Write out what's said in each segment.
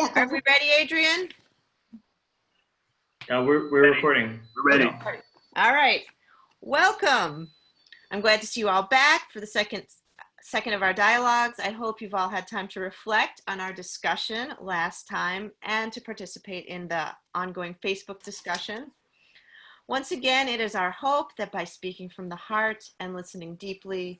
Yeah. Are we ready, Adrian? We're recording. We're ready. All right. Welcome. I'm glad to see you all back for the second of our dialogues. I hope you've all had time to reflect on our discussion last time and to participate in the ongoing Facebook discussion. Once again, it is our hope that by speaking from the heart and listening deeply,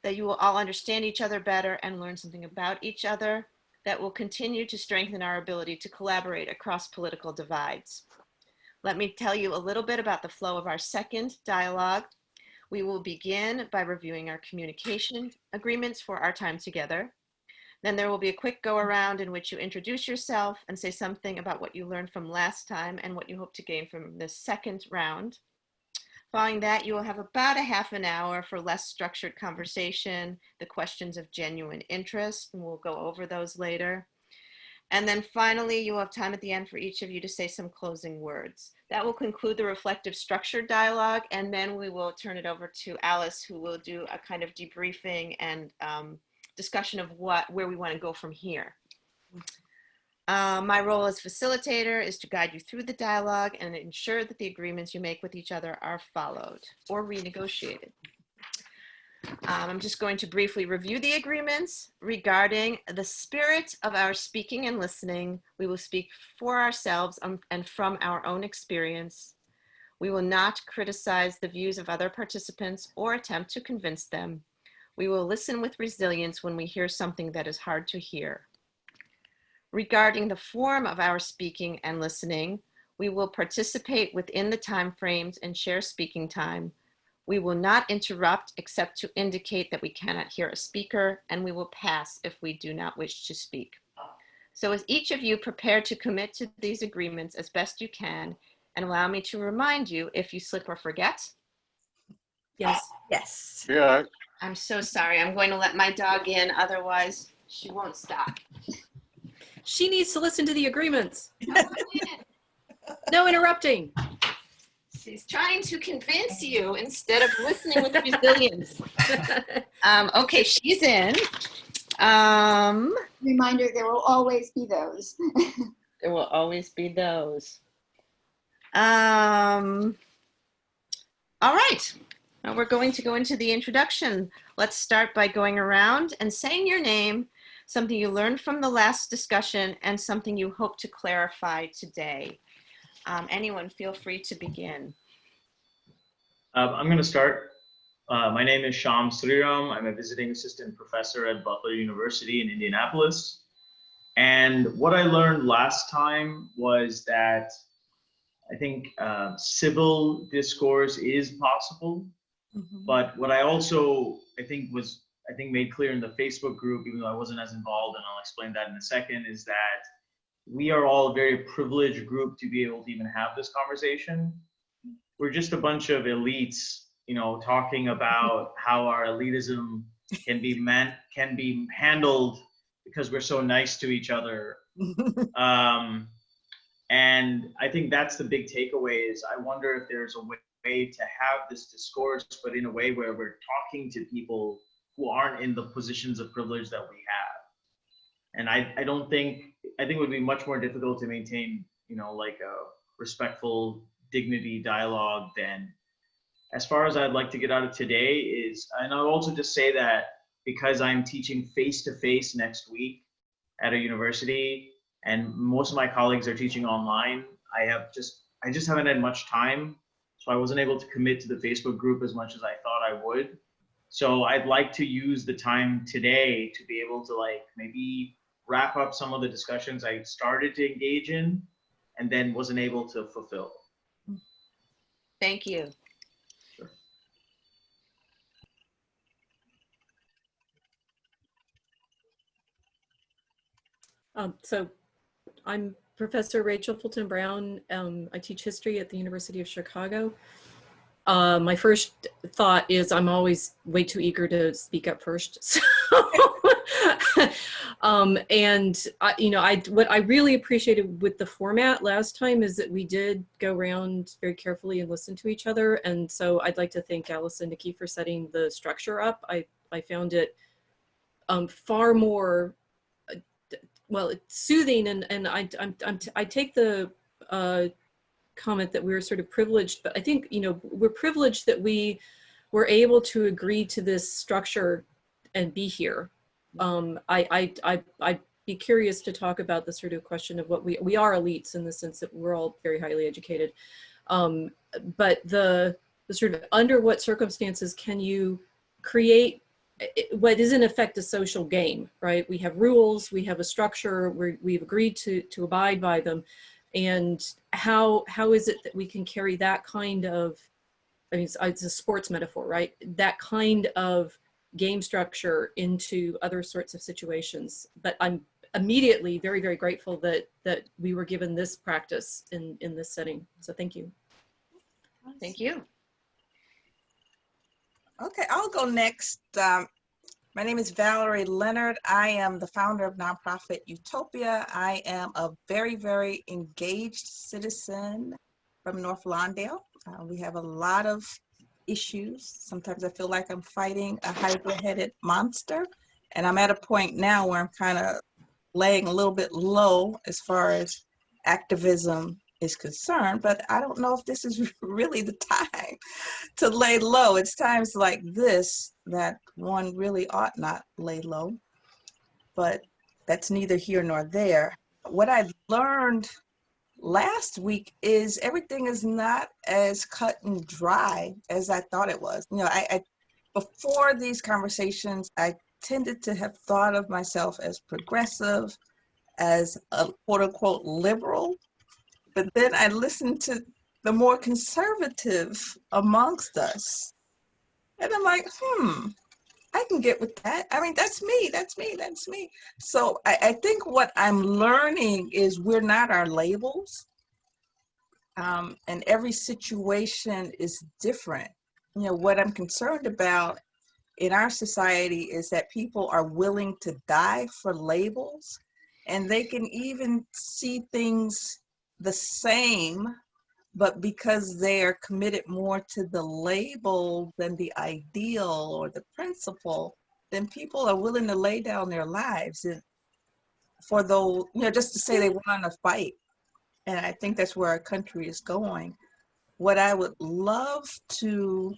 that you will all understand each other better and learn something about each other that will continue to strengthen our ability to collaborate across political divides. Let me tell you a little bit about the flow of our second dialogue. We will begin by reviewing our communication agreements for our time together. Then there will be a quick go around in which you introduce yourself and say something about what you learned from last time and what you hope to gain from this second round. Following that, you will have about a half an hour for less structured conversation, the questions of genuine interest, and we'll go over those later. And then finally, you will have time at the end for each of you to say some closing words. That will conclude the reflective structured dialogue, and then we will turn it over to Alice, who will do a kind of debriefing and discussion of where we want to go from here. My role as facilitator is to guide you through the dialogue and ensure that the agreements you make with each other are followed or renegotiated. I'm just going to briefly review the agreements regarding the spirit of our speaking and listening. We will speak for ourselves and from our own experience. We will not criticize the views of other participants or attempt to convince them. We will listen with resilience when we hear something that is hard to hear. Regarding the form of our speaking and listening, we will participate within the time frames and share speaking time. We will not interrupt except to indicate that we cannot hear a speaker, and we will pass if we do not wish to speak. So is each of you prepared to commit to these agreements as best you can, and allow me to remind you if you slip or forget? Yes. Yes. Yeah. I'm so sorry. I'm going to let my dog in, otherwise she won't stop. She needs to listen to the agreements. No interrupting. She's trying to convince you instead of listening with resilience. Okay, she's in. Reminder, there will always be those. There will always be those. All right. Now we're going to go into the introduction. Let's start by going around and saying your name, something you learned from the last discussion, and something you hope to clarify today. Anyone, feel free to begin. I'm going to start. My name is Shyam Sriram. I'm a visiting assistant professor at Butler University in Indianapolis. And what I learned last time was that I think civil discourse is possible. But what I also, I think made clear in the Facebook group, even though I wasn't as involved, and I'll explain that in a second, is that we are all a very privileged group to be able to even have this conversation. We're just a bunch of elites, talking about how our elitism can be handled because we're so nice to each other. And I think that's the big takeaway is I wonder if there's a way to have this discourse, but in a way where we're talking to people who aren't in the positions of privilege that we have. And I think it would be much more difficult to maintain, like a respectful dignity dialogue than, as far as I'd like to get out of today is, and I'll also just say that because I'm teaching face-to-face next week at a university and most of my colleagues are teaching online, I just haven't had much time. So I wasn't able to commit to the Facebook group as much as I thought I would. So I'd like to use the time today to be able to maybe wrap up some of the discussions I started to engage in and then wasn't able to fulfill. Thank you. Sure. So I'm Professor Rachel Fulton Brown. I teach history at the University of Chicago. My first thought is I'm always way too eager to speak up first. So, what I really appreciated with the format last time is that we did go around very carefully and listen to each other. And so I'd like to thank Alice and Nikki for setting the structure up. I found it far more well, it's soothing, and I take the comment that we're sort of privileged, but I think, you know, we're privileged that we were able to agree to this structure and be here. I'd be curious to talk about the sort of question of what we are elites in the sense that we're all very highly educated. But the sort of under what circumstances can you create what is in effect a social game, right? We have rules, we have a structure, we've agreed to abide by them. And how is it that we can carry that kind of, I mean, it's a sports metaphor, right? That kind of game structure into other sorts of situations. But I'm immediately very, very grateful that we were given this practice in this setting. So thank you. Thank you. Okay, I'll go next. My name is Valerie Leonard. I am the founder of nonprofit Utopia. I am a very, very engaged citizen from North Lawndale. We have a lot of issues. Sometimes I feel like I'm fighting a hydra-headed monster. And I'm at a point now where I'm kind of laying a little bit low as far as activism is concerned, but I don't know if this is really the time to lay low. It's times like this that one really ought not lay low, but that's neither here nor there. What I learned last week is everything is not as cut and dry as I thought it was. You know, I before these conversations, I tended to have thought of myself as progressive, as a quote unquote liberal. But then I listened to the more conservative amongst us. And I'm like, I can get with that. I mean, that's me, that's me, that's me. So I think what I'm learning is we're not our labels. And every situation is different. You know, what I'm concerned about in our society is that people are willing to die for labels, and they can even see things the same, but because they are committed more to the label than the ideal or the principle, then people are willing to lay down their lives and for those, you know, just to say they want to fight. And I think that's where our country is going. What I would love to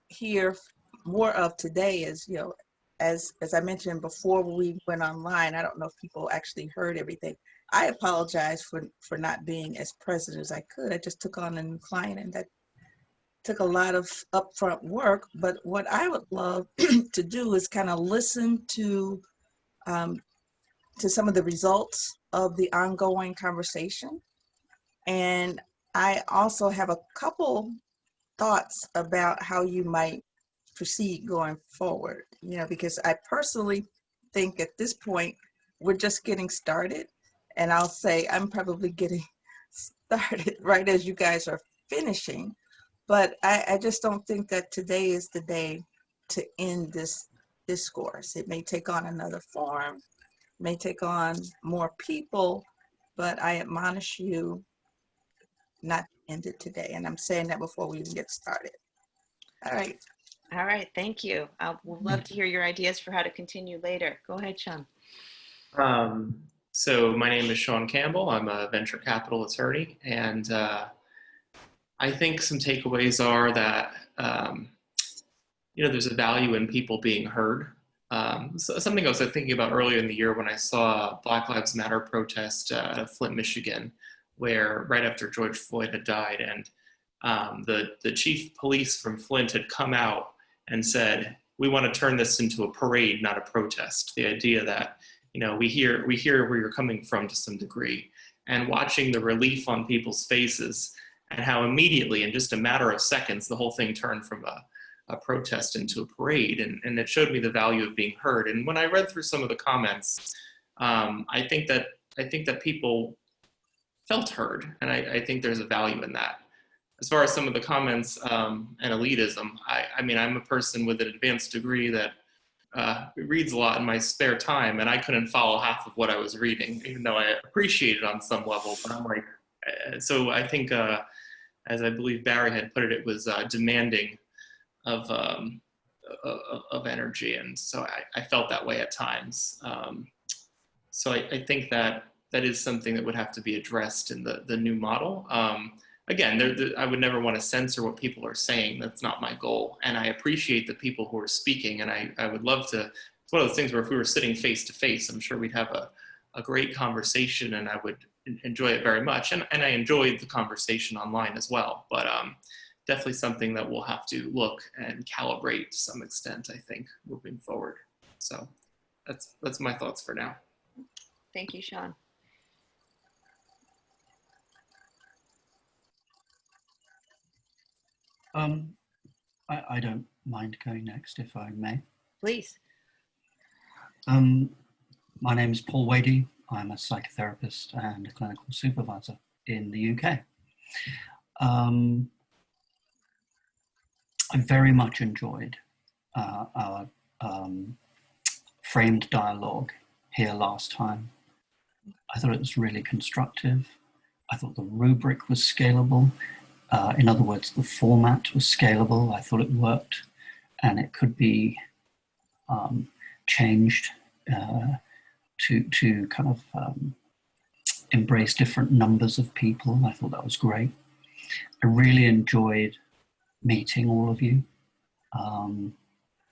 hear more of today is, you know, as I mentioned before we went online, I don't know if people actually heard everything. I apologize for not being as present as I could. I just took on a new client, and that took a lot of upfront work. But what I would love to do is kind of listen to some of the results of the ongoing conversation. And I also have a couple thoughts about how you might proceed going forward, you know, because I personally think at this point, we're just getting started. And I'll say I'm probably getting started right as you guys are finishing. But I just don't think that today is the day to end this discourse. It may take on another form, may take on more people, but I admonish you not to end it today. And I'm saying that before we even get started. All right. All right, thank you. We'd love to hear your ideas for how to continue later. Go ahead, Sean. So my name is Sean Campbell. I'm a venture capital attorney, and I think some takeaways are that you know, there's a value in people being heard. So something I was thinking about earlier in the year when I saw Black Lives Matter protest out of Flint, Michigan, where right after George Floyd had died, and the chief police from Flint had come out and said, we want to turn this into a parade, not a protest. The idea that, you know, we hear where you're coming from to some degree, and watching the relief on people's faces and how immediately, in just a matter of seconds, the whole thing turned from a protest into a parade. And it showed me the value of being heard. And when I read through some of the comments, I think that people felt heard. And I think there's a value in that. As far as some of the comments and elitism, I mean, I'm a person with an advanced degree that reads a lot in my spare time, and I couldn't follow half of what I was reading, even though I appreciate it on some level. But I'm like, so I think, as I believe Barry had put it, it was demanding of energy, and so I felt that way at times. So I think that that is something that would have to be addressed in the new model. Again, I would never want to censor what people are saying. That's not my goal. And I appreciate the people who are speaking. And I would love to, it's one of those things where if we were sitting face to face, I'm sure we'd have a great conversation and I would enjoy it very much. And I enjoyed the conversation online as well. But definitely something that we'll have to look and calibrate to some extent, I think, moving forward. So that's my thoughts for now. Thank you, Sean. I don't mind going next, if I may. Please. My name is Paul Wadey. I'm a psychotherapist and a clinical supervisor in the UK. I very much enjoyed our framed dialogue here last time. I thought it was really constructive. I thought the rubric was scalable. In other words, the format was scalable. I thought it worked, and it could be changed to kind of embrace different numbers of people. I thought that was great. I really enjoyed meeting all of you. I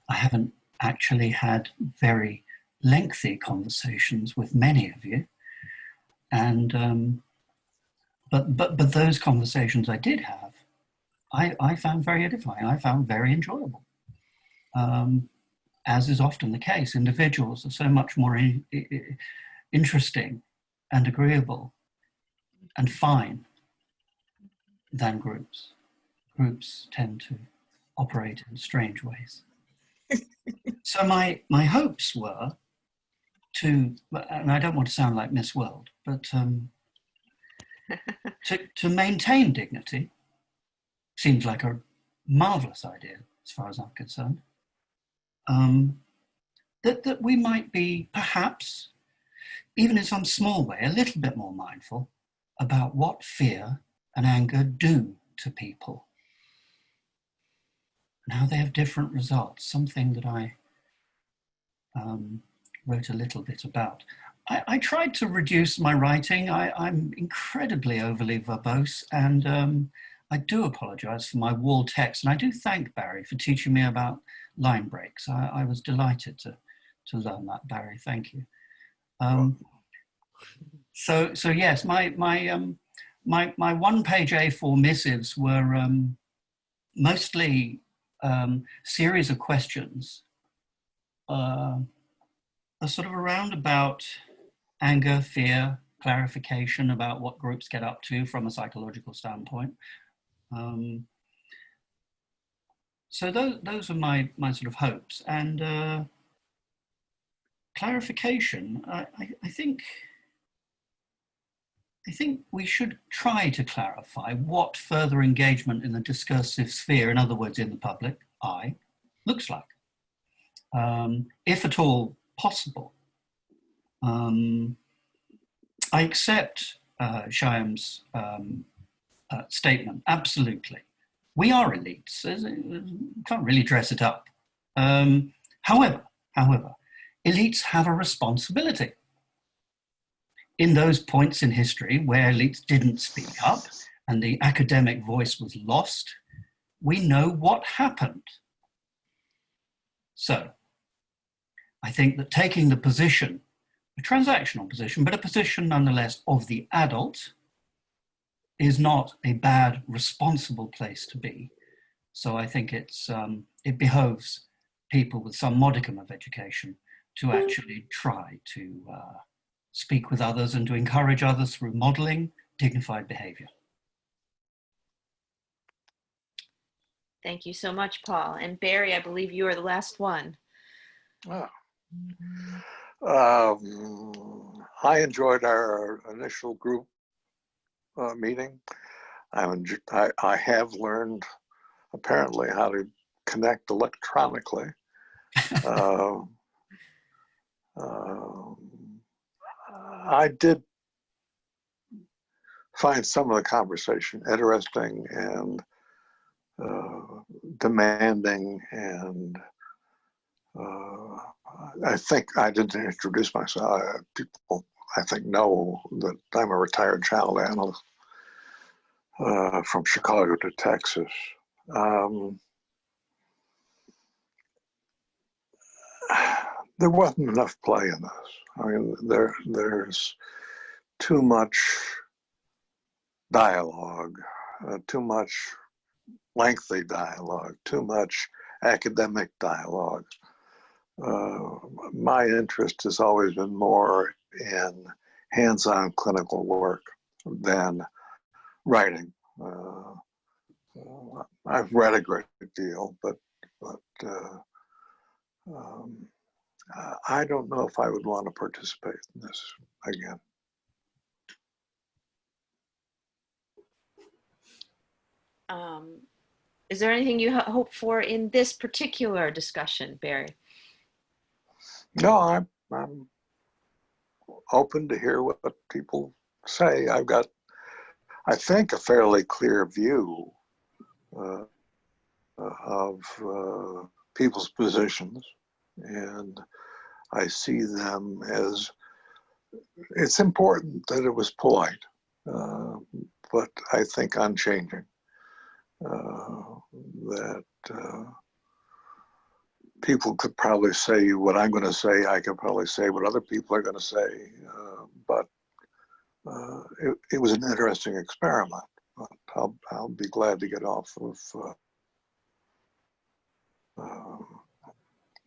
haven't actually had very lengthy conversations with many of you, and but those conversations I did have, I found very edifying. I found very enjoyable. As is often the case, individuals are so much more interesting and agreeable and fine than groups. Groups tend to operate in strange ways. So my hopes were to, and I don't want to sound like Miss World, but to maintain dignity seems like a marvelous idea as far as I'm concerned. That we might be perhaps, even in some small way, a little bit more mindful about what fear and anger do to people and how they have different results, something that I wrote a little bit about. I tried to reduce my writing. I'm incredibly overly verbose, and I do apologize for my wall text. And I do thank Barry for teaching me about line breaks. I was delighted to learn that, Barry. Thank you. So yes, my one-page A4 missives were mostly series of questions, sort of around about anger, fear, clarification about what groups get up to from a psychological standpoint. So those are my sort of hopes, and clarification. I think we should try to clarify what further engagement in the discursive sphere, in other words, in the public eye, looks like, if at all possible. I accept Shyam's statement, absolutely. We are elites, can't really dress it up. However, elites have a responsibility. In those points in history where elites didn't speak up and the academic voice was lost, we know what happened. So, I think that taking the position, a transactional position, but a position nonetheless of the adult, is not a bad, responsible place to be. So I think it behoves people with some modicum of education to actually try to speak with others and to encourage others through modeling dignified behavior. Thank you so much, Paul. And Barry, I believe you are the last one. I enjoyed our initial group meeting. I have learned apparently how to connect electronically. I did find some of the conversation interesting and demanding and I think I didn't introduce myself. People, I think, know that I'm a retired child analyst from Chicago to Texas. There wasn't enough play in this. I mean, there's too much dialogue, too much lengthy dialogue, too much academic dialogue. My interest has always been more in hands-on clinical work than writing. I've read a great deal, but I don't know if I would want to participate in this again. Is there anything you hope for in this particular discussion, Barry? No, I'm open to hear what people say. I've got, I think, a fairly clear view of people's positions, and I see them as, it's important that it was polite, but I think unchanging. That people could probably say what I'm going to say. I could probably say what other people are going to say, but it was an interesting experiment. I'll be glad to get off of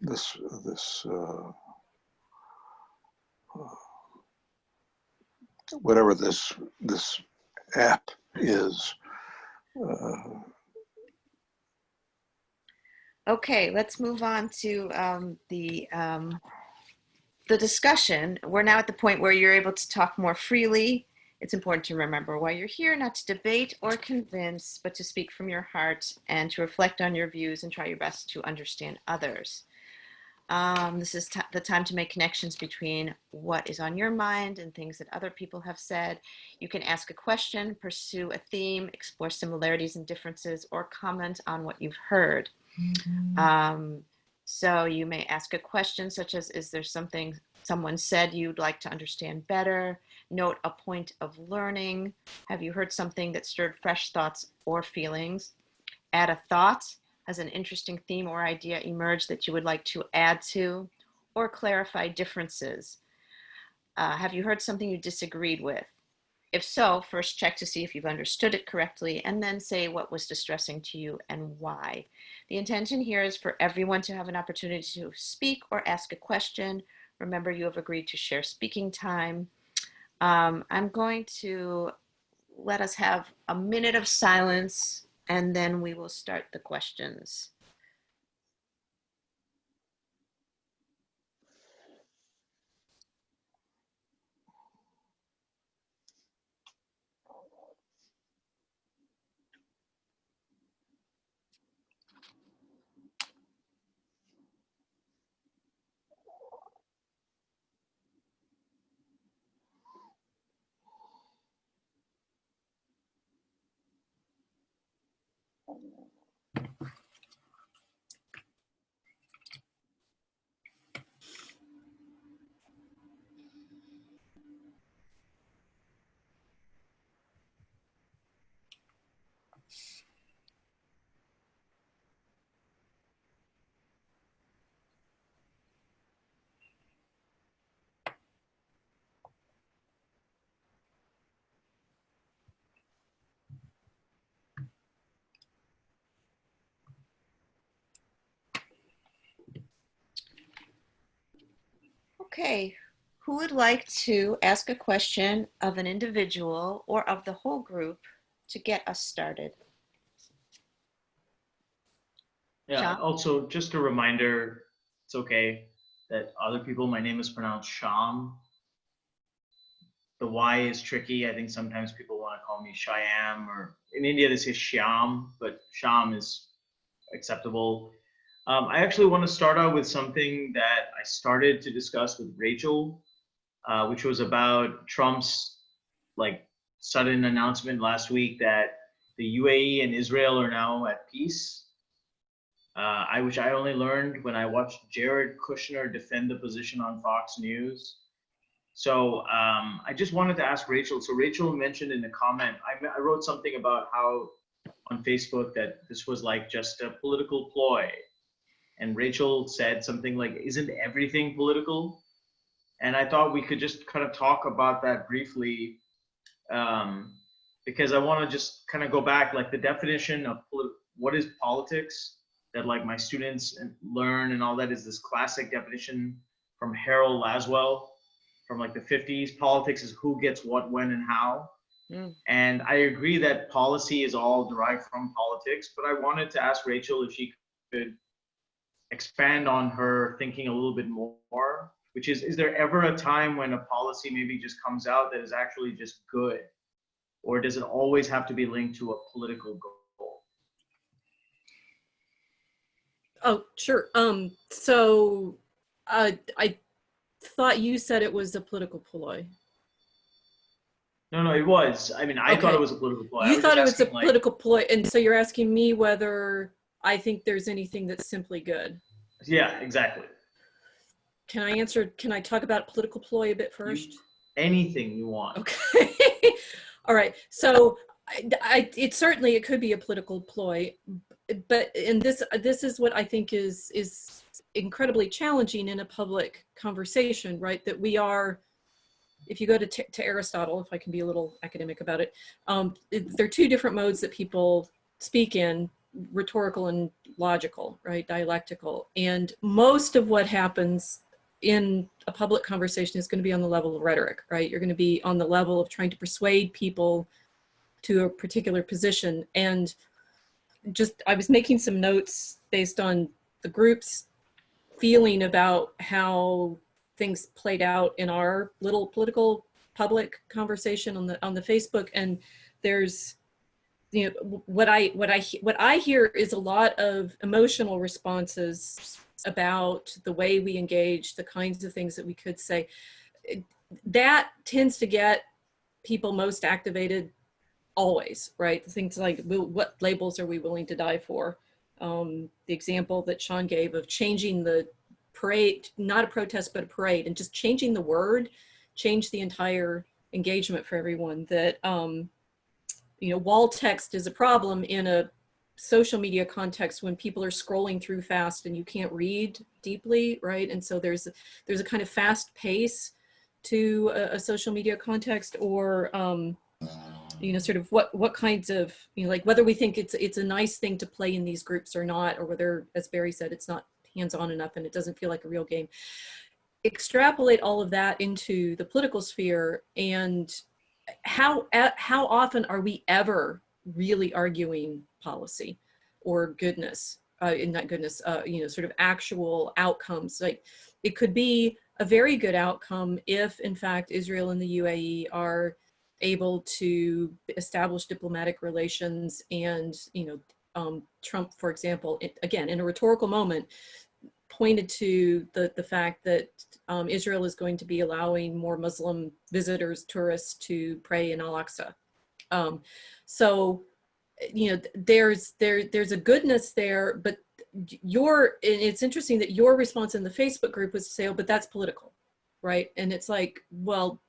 this whatever this app is. Okay, let's move on to the discussion. We're now at the point where you're able to talk more freely. It's important to remember why you're here, not to debate or convince, but to speak from your heart and to reflect on your views and try your best to understand others. This is the time to make connections between what is on your mind and things that other people have said. You can ask a question, pursue a theme, explore similarities and differences, or comment on what you've heard. So you may ask a question such as, is there something someone said you'd like to understand better? Note a point of learning. Have you heard something that stirred fresh thoughts or feelings? Add a thought. Has an interesting theme or idea emerged that you would like to add to? Or clarify differences? Have you heard something you disagreed with? If so, first check to see if you've understood it correctly, and then say what was distressing to you and why. The intention here is for everyone to have an opportunity to speak or ask a question. Remember, you have agreed to share speaking time. I'm going to let us have a minute of silence, and then we will start the questions. Okay, who would like to ask a question of an individual or of the whole group to get us started? Yeah, Sean? also just a reminder, it's okay that other people, my name is pronounced Sham. The Y is tricky. I think sometimes people want to call me Shyam, or in India they say Shyam, but Sham is acceptable. I actually want to start out with something that I started to discuss with Rachel, which was about Trump's sudden announcement last week that the UAE and Israel are now at peace. which I only learned when I watched Jared Kushner defend the position on Fox News. So I just wanted to ask Rachel. So Rachel mentioned in the comment, I wrote something about how on Facebook that this was like just a political ploy. And Rachel said something like, isn't everything political? And I thought we could just kind of talk about that briefly, because I want to just kind of go back, like the definition of what is politics that like my students learn and all that is this classic definition from Harold Laswell from like the 50s. Politics is who gets what, when, and how. And I agree that policy is all derived from politics, but I wanted to ask Rachel if she could expand on her thinking a little bit more, which is there ever a time when a policy maybe just comes out that is actually just good? Or does it always have to be linked to a political goal? Oh, sure. So I thought you said it was a political ploy. No, it was. I mean, I thought it was a political ploy. You thought it was a political ploy, and so you're asking me whether I think there's anything that's simply good. Yeah, exactly. Can I answer? Can I talk about political ploy a bit first? Anything you want. Okay. All right. So it certainly it could be a political ploy, but this is what I think is incredibly challenging in a public conversation, right? That we are. If you go to Aristotle, if I can be a little academic about it, there are two different modes that people speak in: rhetorical and logical, right? Dialectical. And most of what happens in a public conversation is going to be on the level of rhetoric, right? You're going to be on the level of trying to persuade people to a particular position. And just, I was making some notes based on the group's feeling about how things played out in our little political public conversation on the Facebook. And there's, you know, what I hear is a lot of emotional responses about the way we engage, the kinds of things that we could say. That tends to get people most activated always, right? The things like, what labels are we willing to die for? The example that Sean gave of changing the parade, not a protest, but a parade, and just changing the word, change the entire engagement for everyone. That, you know, wall text is a problem in a social media context when people are scrolling through fast and you can't read deeply, right? And so there's a kind of fast pace to a social media context, or you know, sort of what kinds of, you know, like whether we think it's a nice thing to play in these groups or not, or whether, as Barry said, it's not hands-on enough and it doesn't feel like a real game. Extrapolate all of that into the political sphere, and how often are we ever really arguing policy or goodness, not goodness, you know, sort of actual outcomes? Like, it could be a very good outcome if, in fact, Israel and the UAE are able to establish diplomatic relations, and, you know, Trump, for example, again, in a rhetorical moment, pointed to the fact that Israel is going to be allowing more Muslim visitors, tourists, to pray in Al-Aqsa. So, you know, there's a goodness there, but it's interesting that your response in the Facebook group was to say, oh, but that's political, right? And it's like, well,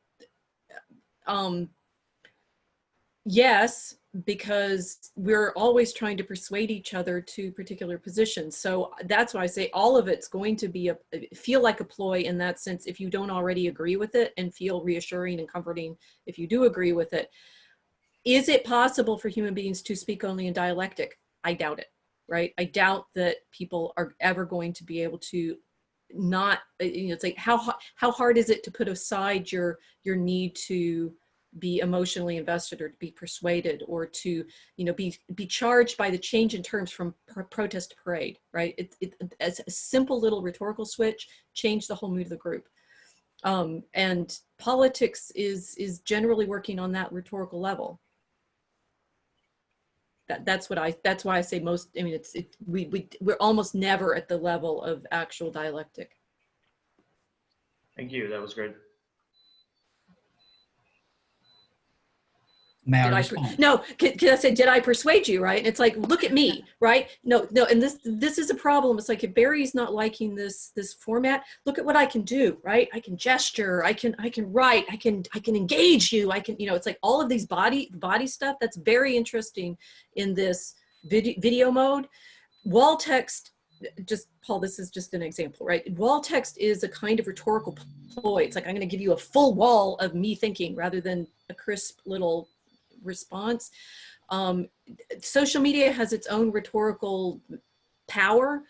yes, because we're always trying to persuade each other to particular positions. So that's why I say all of it's going to be feel like a ploy in that sense, if you don't already agree with it, and feel reassuring and comforting if you do agree with it. Is it possible for human beings to speak only in dialectic? I doubt it, right? I doubt that people are ever going to be able to not, you know, it's like, how hard is it to put aside your need to be emotionally invested, or to be persuaded, or to, you know, be charged by the change in terms from protest to parade, right? It's a simple little rhetorical switch, change the whole mood of the group. And politics is generally working on that rhetorical level. That's why I say most, I mean, we're almost never at the level of actual dialectic. Thank you, that was great. May I Did I, respond? no, can I say, did I persuade you, right? And it's like, look at me, right? No, and this is a problem. It's like, if Barry's not liking this format, look at what I can do, right? I can gesture, I can write, I can engage you, it's like all of these body stuff that's very interesting in this video mode. Wall text, Paul, this is just an example, right? Wall text is a kind of rhetorical ploy. It's like, I'm going to give you a full wall of me thinking rather than a crisp little response. Social media has its own rhetorical power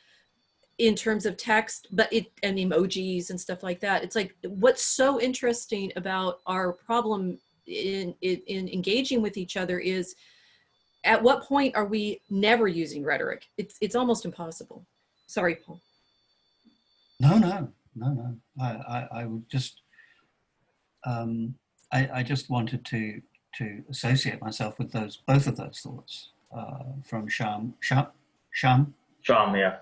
in terms of text, and emojis and stuff like that. It's like, what's so interesting about our problem in engaging with each other is, at what point are we never using rhetoric? It's almost impossible. Sorry, Paul. No. I would just, I just wanted to associate myself with both of those thoughts from Sham. Sean, yeah.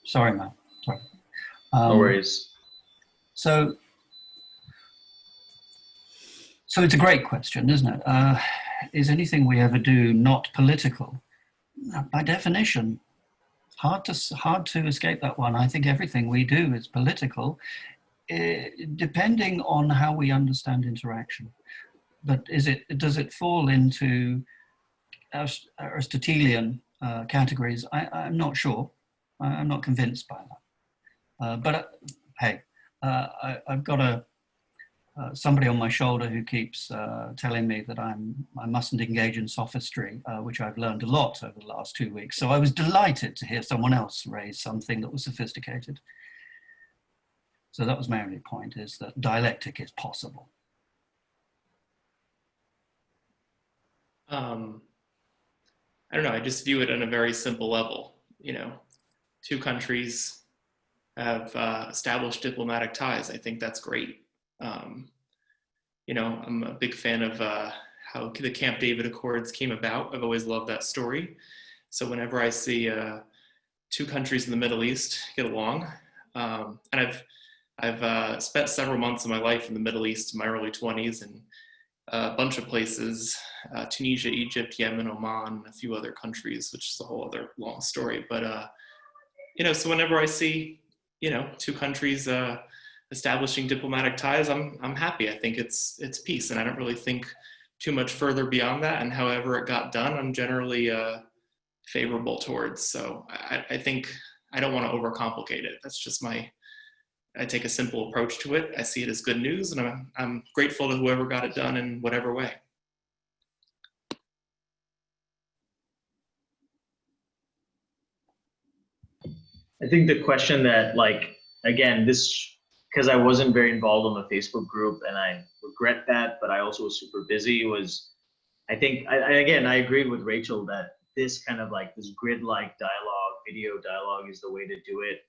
Sorry, man. Sorry. No worries. So it's a great question, isn't it? Is anything we ever do not political? By definition, hard to escape that one. I think everything we do is political, depending on how we understand interaction. But does it fall into Aristotelian categories? I'm not sure. I'm not convinced by that. But hey, I've got somebody on my shoulder who keeps telling me that I mustn't engage in sophistry, which I've learned a lot over the last 2 weeks. So I was delighted to hear someone else raise something that was sophisticated. So that was my only point, is that dialectic is possible. I don't know, I just view it on a very simple level. Two countries have established diplomatic ties. I think that's great. I'm a big fan of how the Camp David Accords came about. I've always loved that story. So whenever I see two countries in the Middle East get along, and I've spent several months of my life in the Middle East in my early 20s, and a bunch of places, Tunisia, Egypt, Yemen, Oman, a few other countries, which is a whole other long story. But, so whenever I see, two countries establishing diplomatic ties, I'm happy. I think it's peace, and I don't really think too much further beyond that. And however it got done, I'm generally favorable towards. So I think I don't want to overcomplicate it. That's just I take a simple approach to it. I see it as good news, and I'm grateful to whoever got it done in whatever way. I think the question that, again, because I wasn't very involved on the Facebook group, and I regret that, but I also was super busy, I think, again, I agreed with Rachel that this kind of this grid-like dialogue, video dialogue is the way to do it.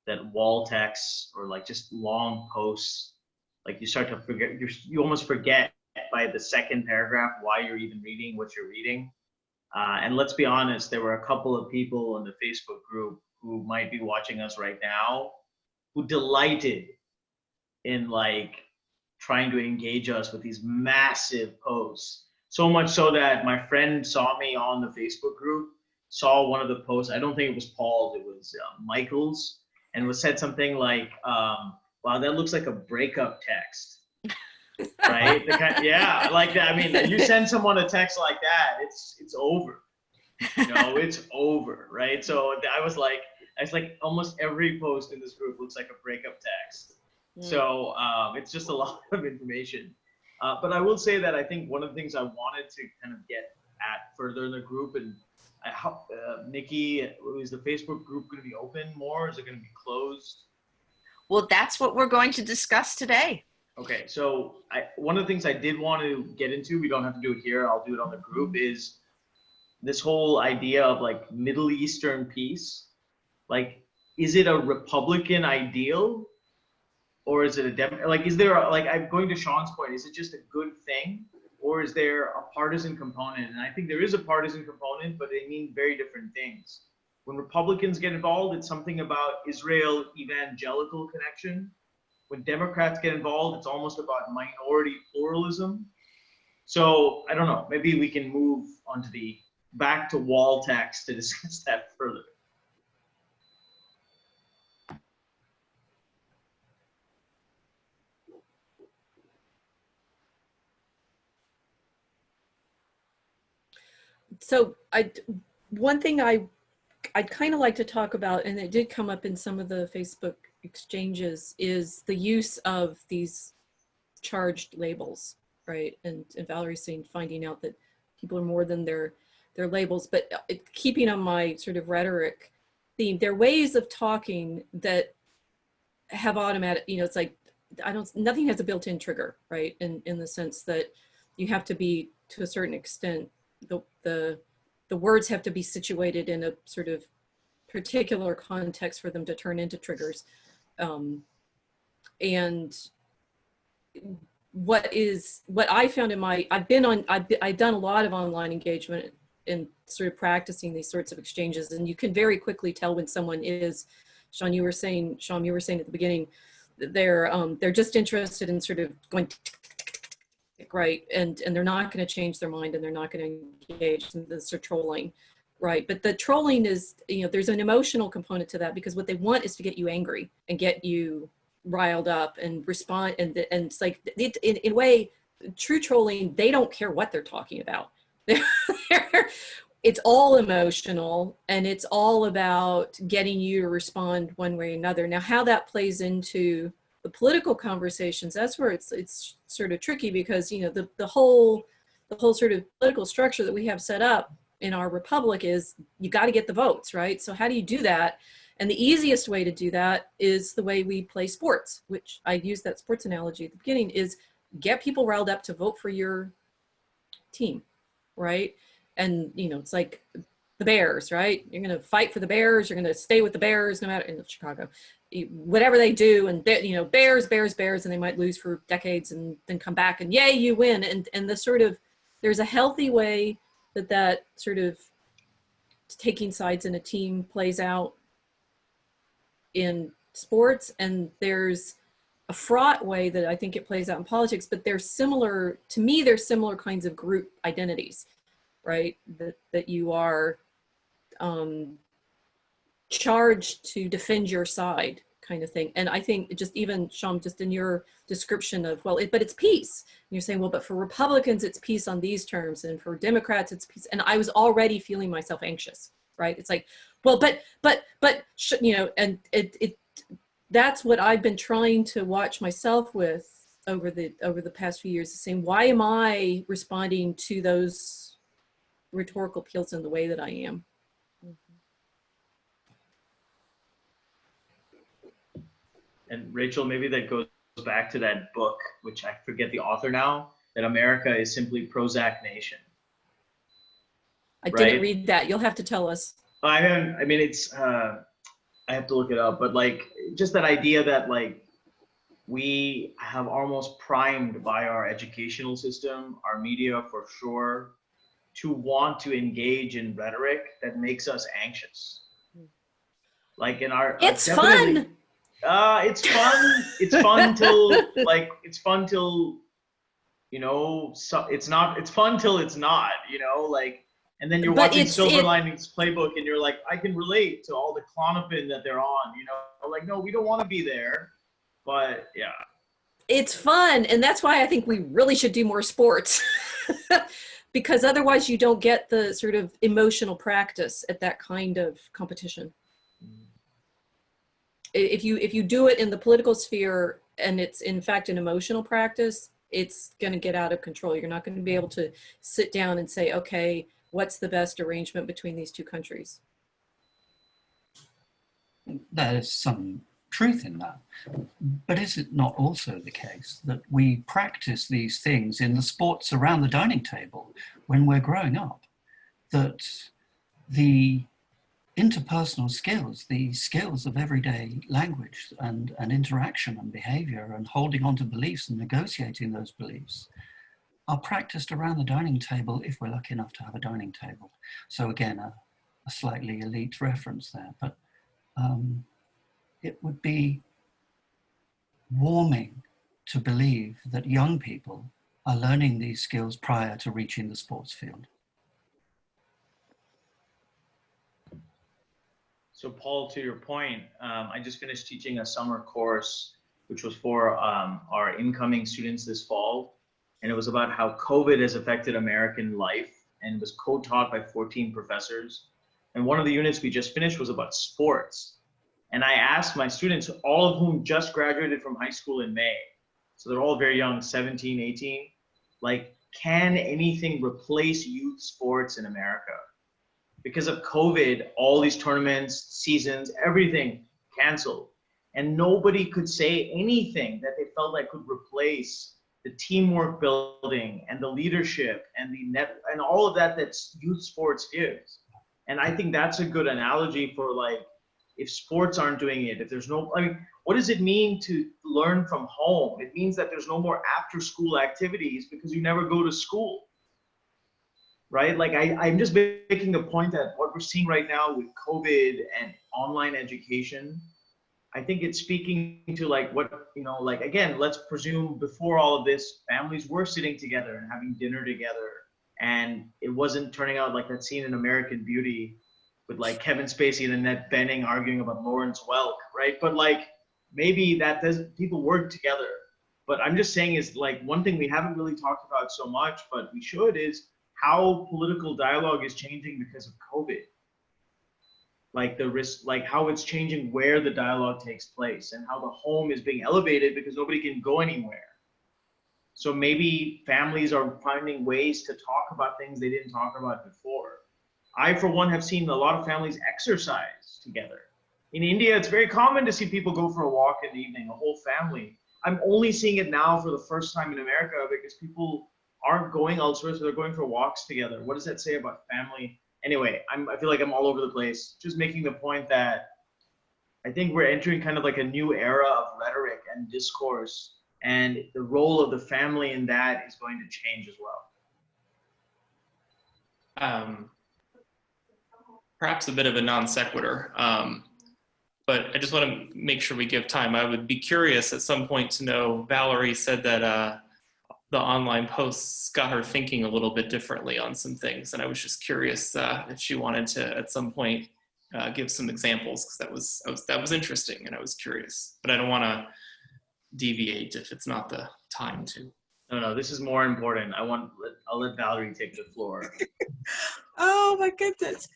That wall text or just long posts, you start to forget, you almost forget by the second paragraph why you're even reading what you're reading. And let's be honest, there were a couple of people in the Facebook group who might be watching us right now who delighted in trying to engage us with these massive posts. So much so that my friend saw me on the Facebook group, saw one of the posts. I don't think it was Paul's, it was Michael's. And said something like, wow, that looks like a breakup text, right? Yeah, like that. I mean, you send someone a text like that, it's over, it's over, right? So I was like, almost every post in this group looks like a breakup text. So it's just a lot of information. But I will say that I think one of the things I wanted to kind of get at further in the group, and Nikki, is the Facebook group going to be open more? Is it going to be closed? Well, that's what we're going to discuss today. Okay, so one of the things I did want to get into, we don't have to do it here, I'll do it on the group, is this whole idea of Middle Eastern peace. Is it a Republican ideal, or is it is there I'm going to Sean's point, is it just a good thing? Or is there a partisan component? And I think there is a partisan component, but they mean very different things. When Republicans get involved, it's something about Israel evangelical connection. When Democrats get involved, it's almost about minority pluralism. So I don't know, maybe we can move on to the back to wall text to discuss that further. So one thing I'd kind of like to talk about, and it did come up in some of the Facebook exchanges, is the use of these charged labels, right? And Valerie's saying finding out that people are more than their labels, but keeping on my sort of rhetoric theme, there are ways of talking that have automatic, you know, it's like, nothing has a built-in trigger, right? In the sense that you have to be, to a certain extent, the words have to be situated in a sort of particular context for them to turn into triggers. And what I found in my, I've done a lot of online engagement in sort of practicing these sorts of exchanges, and you can very quickly tell when someone is, Sean, you were saying at the beginning, they're just interested in sort of going right, and they're not going to change their mind, and they're not going to engage in this or trolling, right? But the trolling is, you know, there's an emotional component to that, because what they want is to get you angry and get you riled up and respond, and it's like in a way, true trolling, they don't care what they're talking about. It's all emotional, and it's all about getting you to respond one way or another. Now, how that plays into the political conversations, that's where it's sort of tricky, because, you know, the whole sort of political structure that we have set up in our republic is you got to get the votes, right? So how do you do that? And the easiest way to do that is the way we play sports, which I used that sports analogy at the beginning, is get people riled up to vote for your team, right? And, you know, it's like the Bears, right? You're going to fight for the Bears. You're going to stay with the Bears, no matter, in Chicago, whatever they do. And, you know, Bears, and they might lose for decades and then come back and yay, you win. And the sort of, there's a healthy way that sort of taking sides in a team plays out in sports, and there's a fraught way that I think it plays out in politics, but they're similar, to me, they're similar kinds of group identities, right? That you are charged to defend your side, kind of thing. And I think just even, Sham, just in your description of, well, but it's peace. And you're saying, well, but for Republicans, it's peace on these terms, and for Democrats, it's peace. And I was already feeling myself anxious, right? It's like, well, but, you know, and that's what I've been trying to watch myself with over the past few years, saying, why am I responding to those rhetorical appeals in the way that I am? And Rachel, maybe that goes back to that book, which I forget the author now, that America is simply Prozac nation. I didn't read that. You'll have to tell us. I mean, it's, I have to look it up, but like, just that idea that like, we have almost primed by our educational system, our media for sure, to want to engage in rhetoric that makes us anxious. Like in our, it's fun. It's fun. It's fun till like, it's fun till, you know, so it's not, it's fun till it's not, you know, like, and then you're watching Silver Linings Playbook and you're like, I can relate to all the Klonopin that they're on, you know, like, no, we don't want to be there, but yeah. It's fun. And that's why I think we really should do more sports, because otherwise you don't get the sort of emotional practice at that kind of competition. If you do it in the political sphere and it's in fact an emotional practice, it's going to get out of control. You're not going to be able to sit down and say, okay, what's the best arrangement between these two countries? There's some truth in that. But is it not also the case that we practice these things in the sports around the dining table when we're growing up? That the interpersonal skills, the skills of everyday language and interaction and behavior and holding on to beliefs and negotiating those beliefs are practiced around the dining table if we're lucky enough to have a dining table. So again, a slightly elite reference there, but it would be warming to believe that young people are learning these skills prior to reaching the sports field. So Paul, to your point, I just finished teaching a summer course, which was for our incoming students this fall. And it was about how COVID has affected American life, and it was co-taught by 14 professors. And one of the units we just finished was about sports. And I asked my students, all of whom just graduated from high school in May, so they're all very young, 17, 18, like, can anything replace youth sports in America? Because of COVID, all these tournaments, seasons, everything canceled. And nobody could say anything that they felt like could replace the teamwork building and the leadership and the net and all of that youth sports gives. And I think that's a good analogy for, like, if sports aren't doing it, if there's no, I mean, what does it mean to learn from home? It means that there's no more after school activities because you never go to school. Right? Like I'm just making the point that what we're seeing right now with COVID and online education, I think it's speaking to, like, what, you know, like, again, let's presume before all of this, families were sitting together and having dinner together, and it wasn't turning out like that scene in American Beauty with, like, Kevin Spacey and Annette Bening arguing about Lawrence Welk, right? But, like, maybe that doesn't, people work together. But I'm just saying is, like, one thing we haven't really talked about so much, but we should, is how political dialogue is changing because of COVID. Like the risk, like how it's changing where the dialogue takes place, and how the home is being elevated because nobody can go anywhere. So maybe families are finding ways to talk about things they didn't talk about before. I, for one, have seen a lot of families exercise together. In India, it's very common to see people go for a walk in the evening, a whole family. I'm only seeing it now for the first time in America because people aren't going elsewhere, so they're going for walks together. What does that say about family? Anyway, I feel like I'm all over the place. Just making the point that I think we're entering kind of like a new era of rhetoric and discourse, and the role of the family in that is going to change as well. Perhaps a bit of a non sequitur, but I just want to make sure we give time. I would be curious at some point to know, Valerie said that the online posts got her thinking a little bit differently on some things. And I was just curious if she wanted to, at some point, give some examples, because that was interesting and I was curious. But I don't want to deviate if it's not the time to. No, this is more important. I'll let Valerie take the floor. Oh my goodness.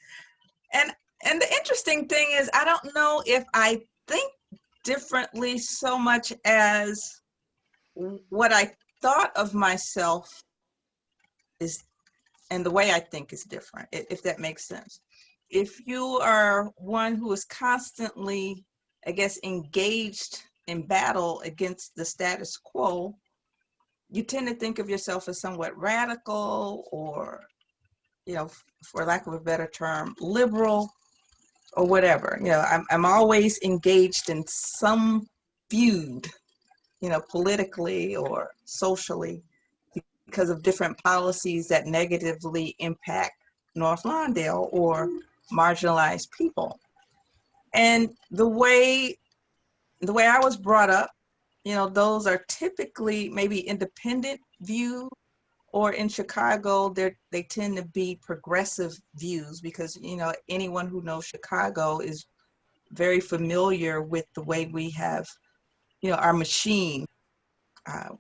And the interesting thing is, I don't know if I think differently so much as what I thought of myself is, and the way I think is different, if that makes sense. If you are one who is constantly, I guess, engaged in battle against the status quo, you tend to think of yourself as somewhat radical, or, you know, for lack of a better term, liberal, or whatever. You know, I'm always engaged in some feud, you know, politically or socially, because of different policies that negatively impact North Lawndale or marginalized people. And the way I was brought up, you know, those are typically maybe independent views, or in Chicago, they tend to be progressive views, because, you know, anyone who knows Chicago is very familiar with the way we have, you know, our machine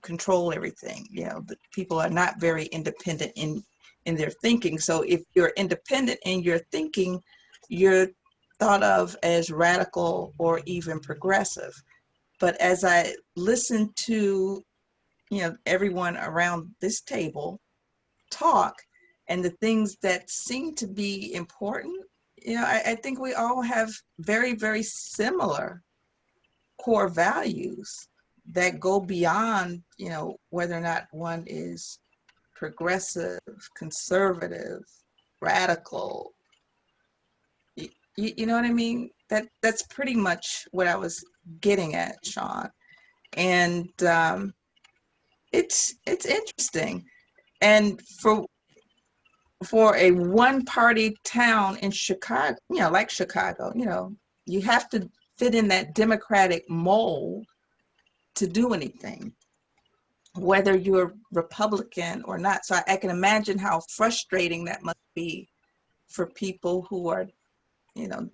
control everything. You know, the people are not very independent in their thinking. So if you're independent in your thinking, you're thought of as radical or even progressive. But as I listened to, you know, everyone around this table talk, and the things that seem to be important, you know, I think we all have very, very similar core values that go beyond, you know, whether or not one is progressive, conservative, radical. You know what I mean? That's pretty much what I was getting at, Sean. And it's interesting. And for a one-party town in Chicago, you know, like Chicago, you know, you have to fit in that democratic mold to do anything. whether you're Republican or not. So I can imagine how frustrating that must be for people who are, you know,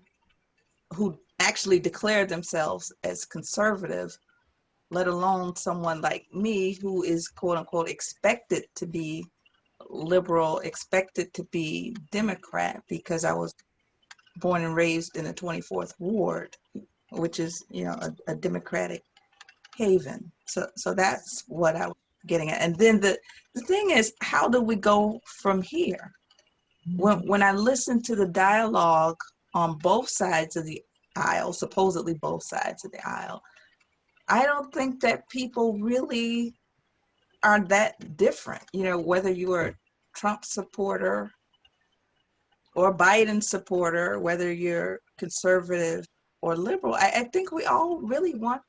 who actually declare themselves as conservative, let alone someone like me who is quote unquote expected to be liberal, expected to be Democrat because I was born and raised in the 24th Ward, which is, you know, a Democratic haven. So that's what I was getting at. And then the thing is, how do we go from here? When I listen to the dialogue on both sides of the aisle, supposedly both sides of the aisle, I don't think that people really are that different. You know, whether you're a Trump supporter or Biden supporter, whether you're conservative or liberal, I think we all really want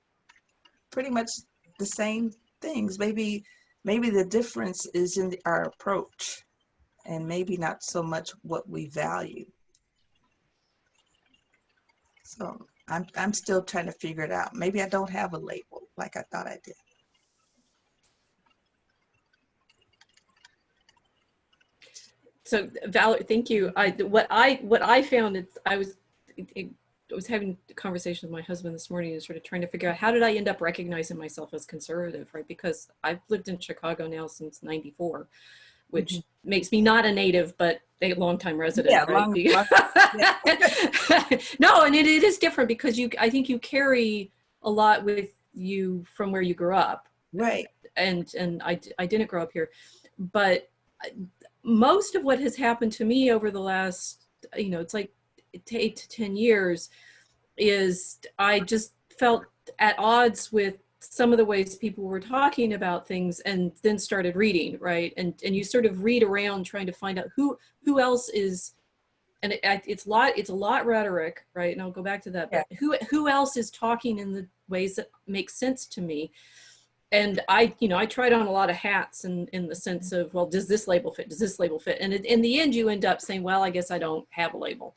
pretty much the same things. Maybe the difference is in our approach, and maybe not so much what we value. So I'm still trying to figure it out. Maybe I don't have a label like I thought I did. So Valerie, thank you. What I found is I was having a conversation with my husband this morning and sort of trying to figure out how did I end up recognizing myself as conservative, right? Because I've lived in Chicago now since '94, which makes me not a native, but a longtime resident. Yeah, right? No, and it is different because I think you carry a lot with you from where you grew up. Right. And I didn't grow up here, but most of what has happened to me over the last, you know, it's like 8 to 10 years is I just felt at odds with some of the ways people were talking about things, and then started reading, right? And you sort of read around trying to find out who else is, and it's a lot rhetoric, right? And I'll go back to that. Yeah. But who else is talking in the ways that make sense to me? And I tried on a lot of hats in the sense of, well, does this label fit? Does this label fit? And in the end, you end up saying, well, I guess I don't have a label,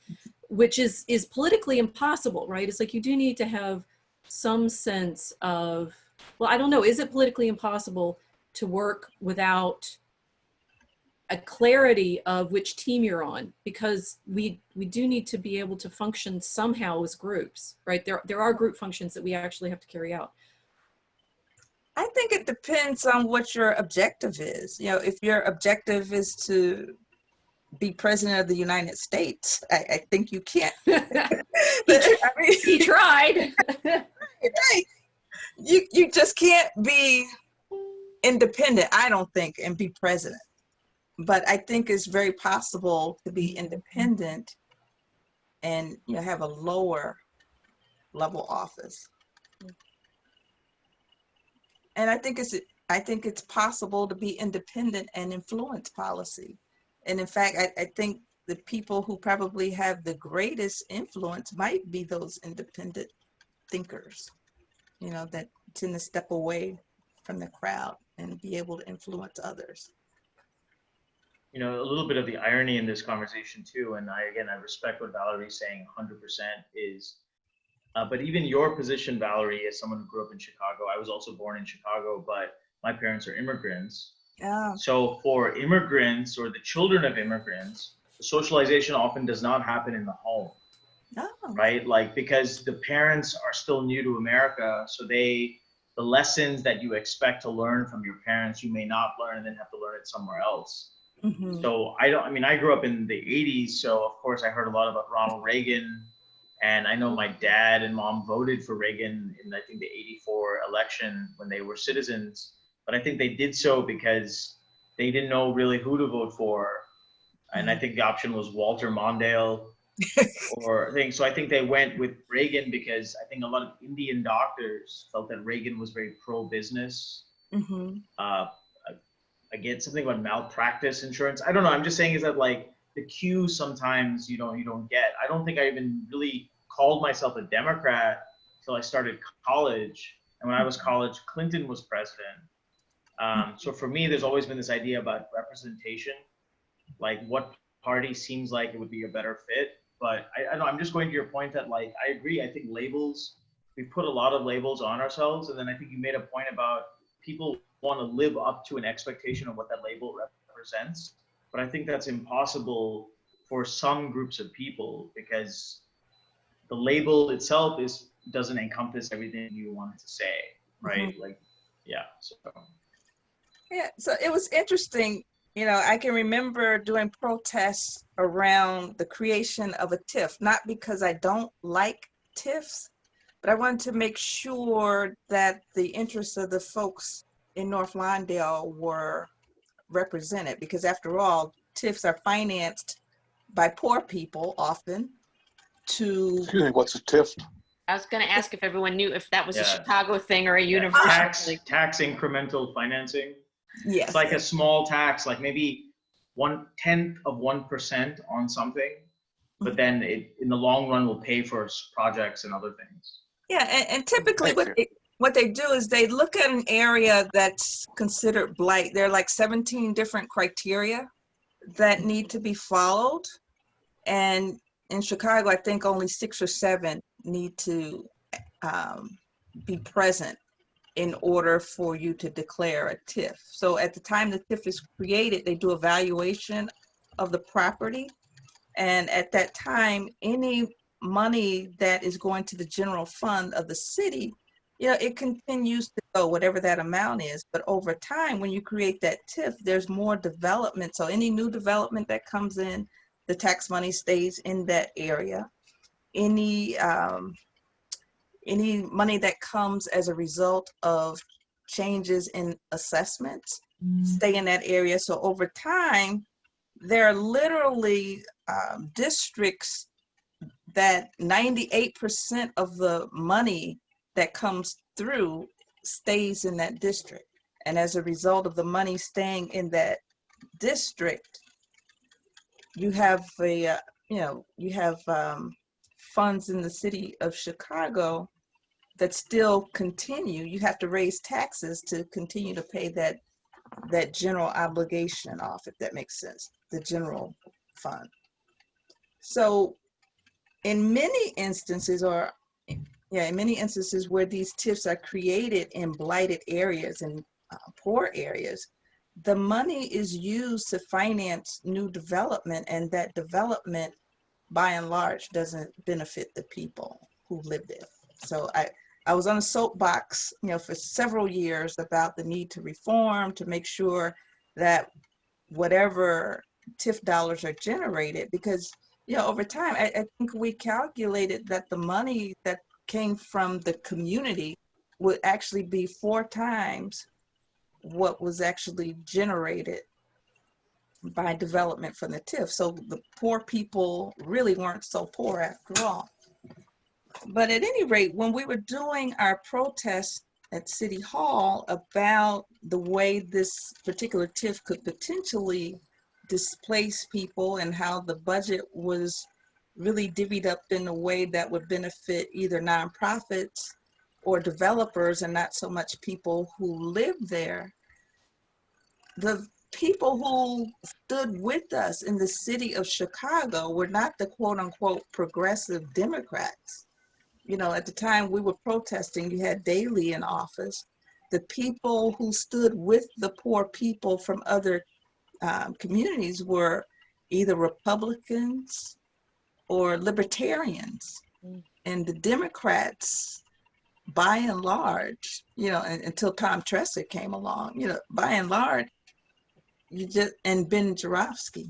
which is politically impossible, right? It's like you do need to have some sense of, well, I don't know, is it politically impossible to work without a clarity of which team you're on? Because we do need to be able to function somehow as groups, right? There are group functions that we actually have to carry out. I think it depends on what your objective is. You know, if your objective is to be president of the United States, I think you can't. He tried. Right. You just can't be independent, I don't think, and be president. But I think it's very possible to be independent and, you know, have a lower level office. And I think it's possible to be independent and influence policy. And in fact, I think the people who probably have the greatest influence might be those independent thinkers, you know, that tend to step away from the crowd and be able to influence others. You know, a little bit of the irony in this conversation too, and I respect what Valerie's saying 100% is, but even your position, Valerie, as someone who grew up in Chicago, I was also born in Chicago, but my parents are immigrants. Yeah. So for immigrants or the children of immigrants, the socialization often does not happen in the home, right? Like, because the parents are still new to America, so the lessons that you expect to learn from your parents, you may not learn and then have to learn it somewhere else. Mm-hmm. So I grew up in the 80s, so of course I heard a lot about Ronald Reagan, and I know my dad and mom voted for Reagan in, I think, the 84 election when they were citizens, but I think they did so because they didn't know really who to vote for, and I think the option was Walter Mondale or things. So I think they went with Reagan because I think a lot of Indian doctors felt that Reagan was very pro-business. Mm-hmm. Again, something about malpractice insurance. I don't know. I'm just saying is that, like, the cues sometimes you don't get. I don't think I even really called myself a Democrat until I started college. And when I was college, Clinton was president. So for me, there's always been this idea about representation, like what party seems like it would be a better fit. But I know I'm just going to your point that, like, I agree. I think labels, we put a lot of labels on ourselves. And then I think you made a point about people want to live up to an expectation of what that label represents. But I think that's impossible for some groups of people because the label itself doesn't encompass everything you want it to say, right? Mm-hmm. Like, yeah. So. Yeah, so it was interesting. You know, I can remember doing protests around the creation of a TIF, not because I don't like TIFs, but I wanted to make sure that the interests of the folks in North Lawndale were represented, because after all, TIFs are financed by poor people often to... Excuse me, what's a TIF? I was going to ask if everyone knew if that was a Yeah. Chicago thing or a universal thing. Tax incremental financing. Yes. It's like a small tax, like maybe 1/10 of 1% on something, but then it in the long run will pay for projects and other things. Yeah, and typically what they do is they look at an area that's considered blight. There are like 17 different criteria that need to be followed. And in Chicago, I think only 6 or 7 need to be present in order for you to declare a TIF. So at the time the TIF is created, they do evaluation of the property. And at that time, any money that is going to the general fund of the city, you know, it continues to go, whatever that amount is. But over time, when you create that TIF, there's more development. So any new development that comes in, the tax money stays in that area. Any money that comes as a result of changes in assessments stay in that area. So over time, there are literally districts that 98% of the money that comes through stays in that district. And as a result of the money staying in that district, you have funds in the city of Chicago that still continue. You have to raise taxes to continue to pay that general obligation off, if that makes sense, the general fund. So in many instances where these TIFs are created in blighted areas and poor areas, the money is used to finance new development, and that development by and large doesn't benefit the people who live there. So I was on a soapbox, you know, for several years about the need to reform, to make sure that whatever TIF dollars are generated, because, you know, over time, I think we calculated that the money that came from the community would actually be 4 times what was actually generated by development from the TIF. So the poor people really weren't so poor after all. But at any rate, when we were doing our protest at City Hall about the way this particular TIF could potentially displace people and how the budget was really divvied up in a way that would benefit either nonprofits or developers and not so much people who live there, the people who stood with us in the city of Chicago were not the quote unquote progressive Democrats. You know, at the time we were protesting, you had Daley in office. The people who stood with the poor people from other communities were either Republicans or libertarians. And the Democrats, by and large, you know, until Tom Tresser came along, you know, by and large, and Ben Jarofsky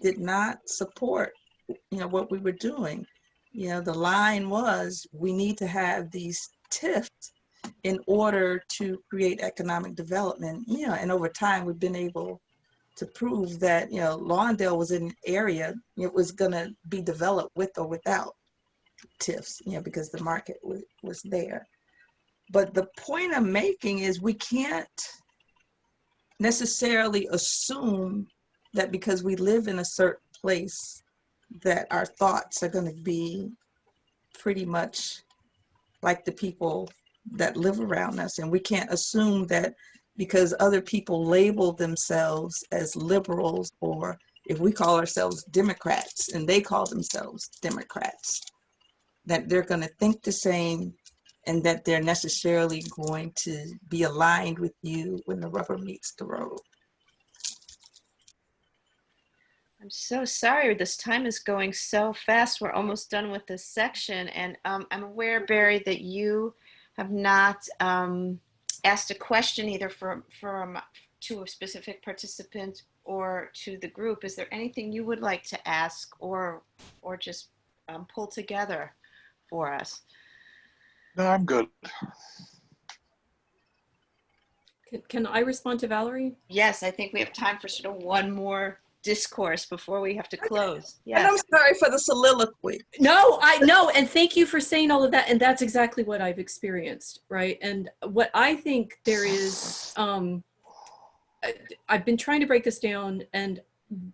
did not support, you know, what we were doing. You know, the line was, we need to have these TIFs in order to create economic development. You know, and over time, we've been able to prove that, you know, Lawndale was an area, it was going to be developed with or without TIFs, you know, because the market was there. But the point I'm making is we can't necessarily assume that because we live in a certain place that our thoughts are going to be pretty much like the people that live around us. And we can't assume that because other people label themselves as liberals, or if we call ourselves Democrats and they call themselves Democrats, that they're going to think the same and that they're necessarily going to be aligned with you when the rubber meets the road. I'm so sorry. This time is going so fast. We're almost done with this section. And I'm aware, Barry, that you have not asked a question either to a specific participant or to the group. Is there anything you would like to ask or just pull together for us? No, I'm good. Can I respond to Valerie? Yes, I think we have time for sort of one more discourse before we have to close. Yes. And I'm sorry for the soliloquy. No, I know. And thank you for saying all of that. And that's exactly what I've experienced. Right. And what I think there is, I've been trying to break this down. And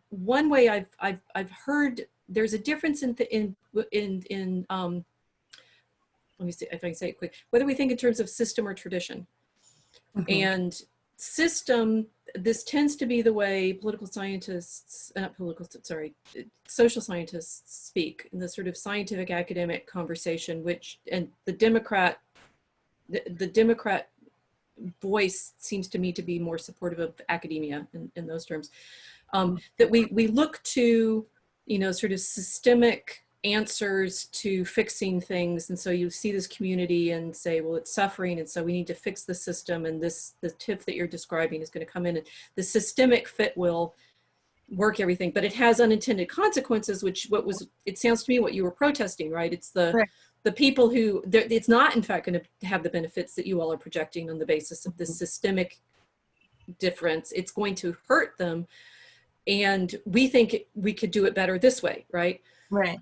one way I've heard there's a difference in let me see if I can say it quick, whether we think in terms of system or tradition. Mm-hmm. And system, this tends to be the way social scientists speak in the sort of scientific academic conversation, and the Democrat voice seems to me to be more supportive of academia in those terms. That we look to, sort of systemic answers to fixing things. And so you see this community and say, well, it's suffering. And so we need to fix the system. And the tip that you're describing is going to come in, and the systemic fit will work everything, but it has unintended consequences, it sounds to me what you were protesting, right? It's the people who, it's not in fact going to have the benefits that you all are projecting on the basis of this systemic difference. It's going to hurt them. And we think we could do it better this way, right? Right.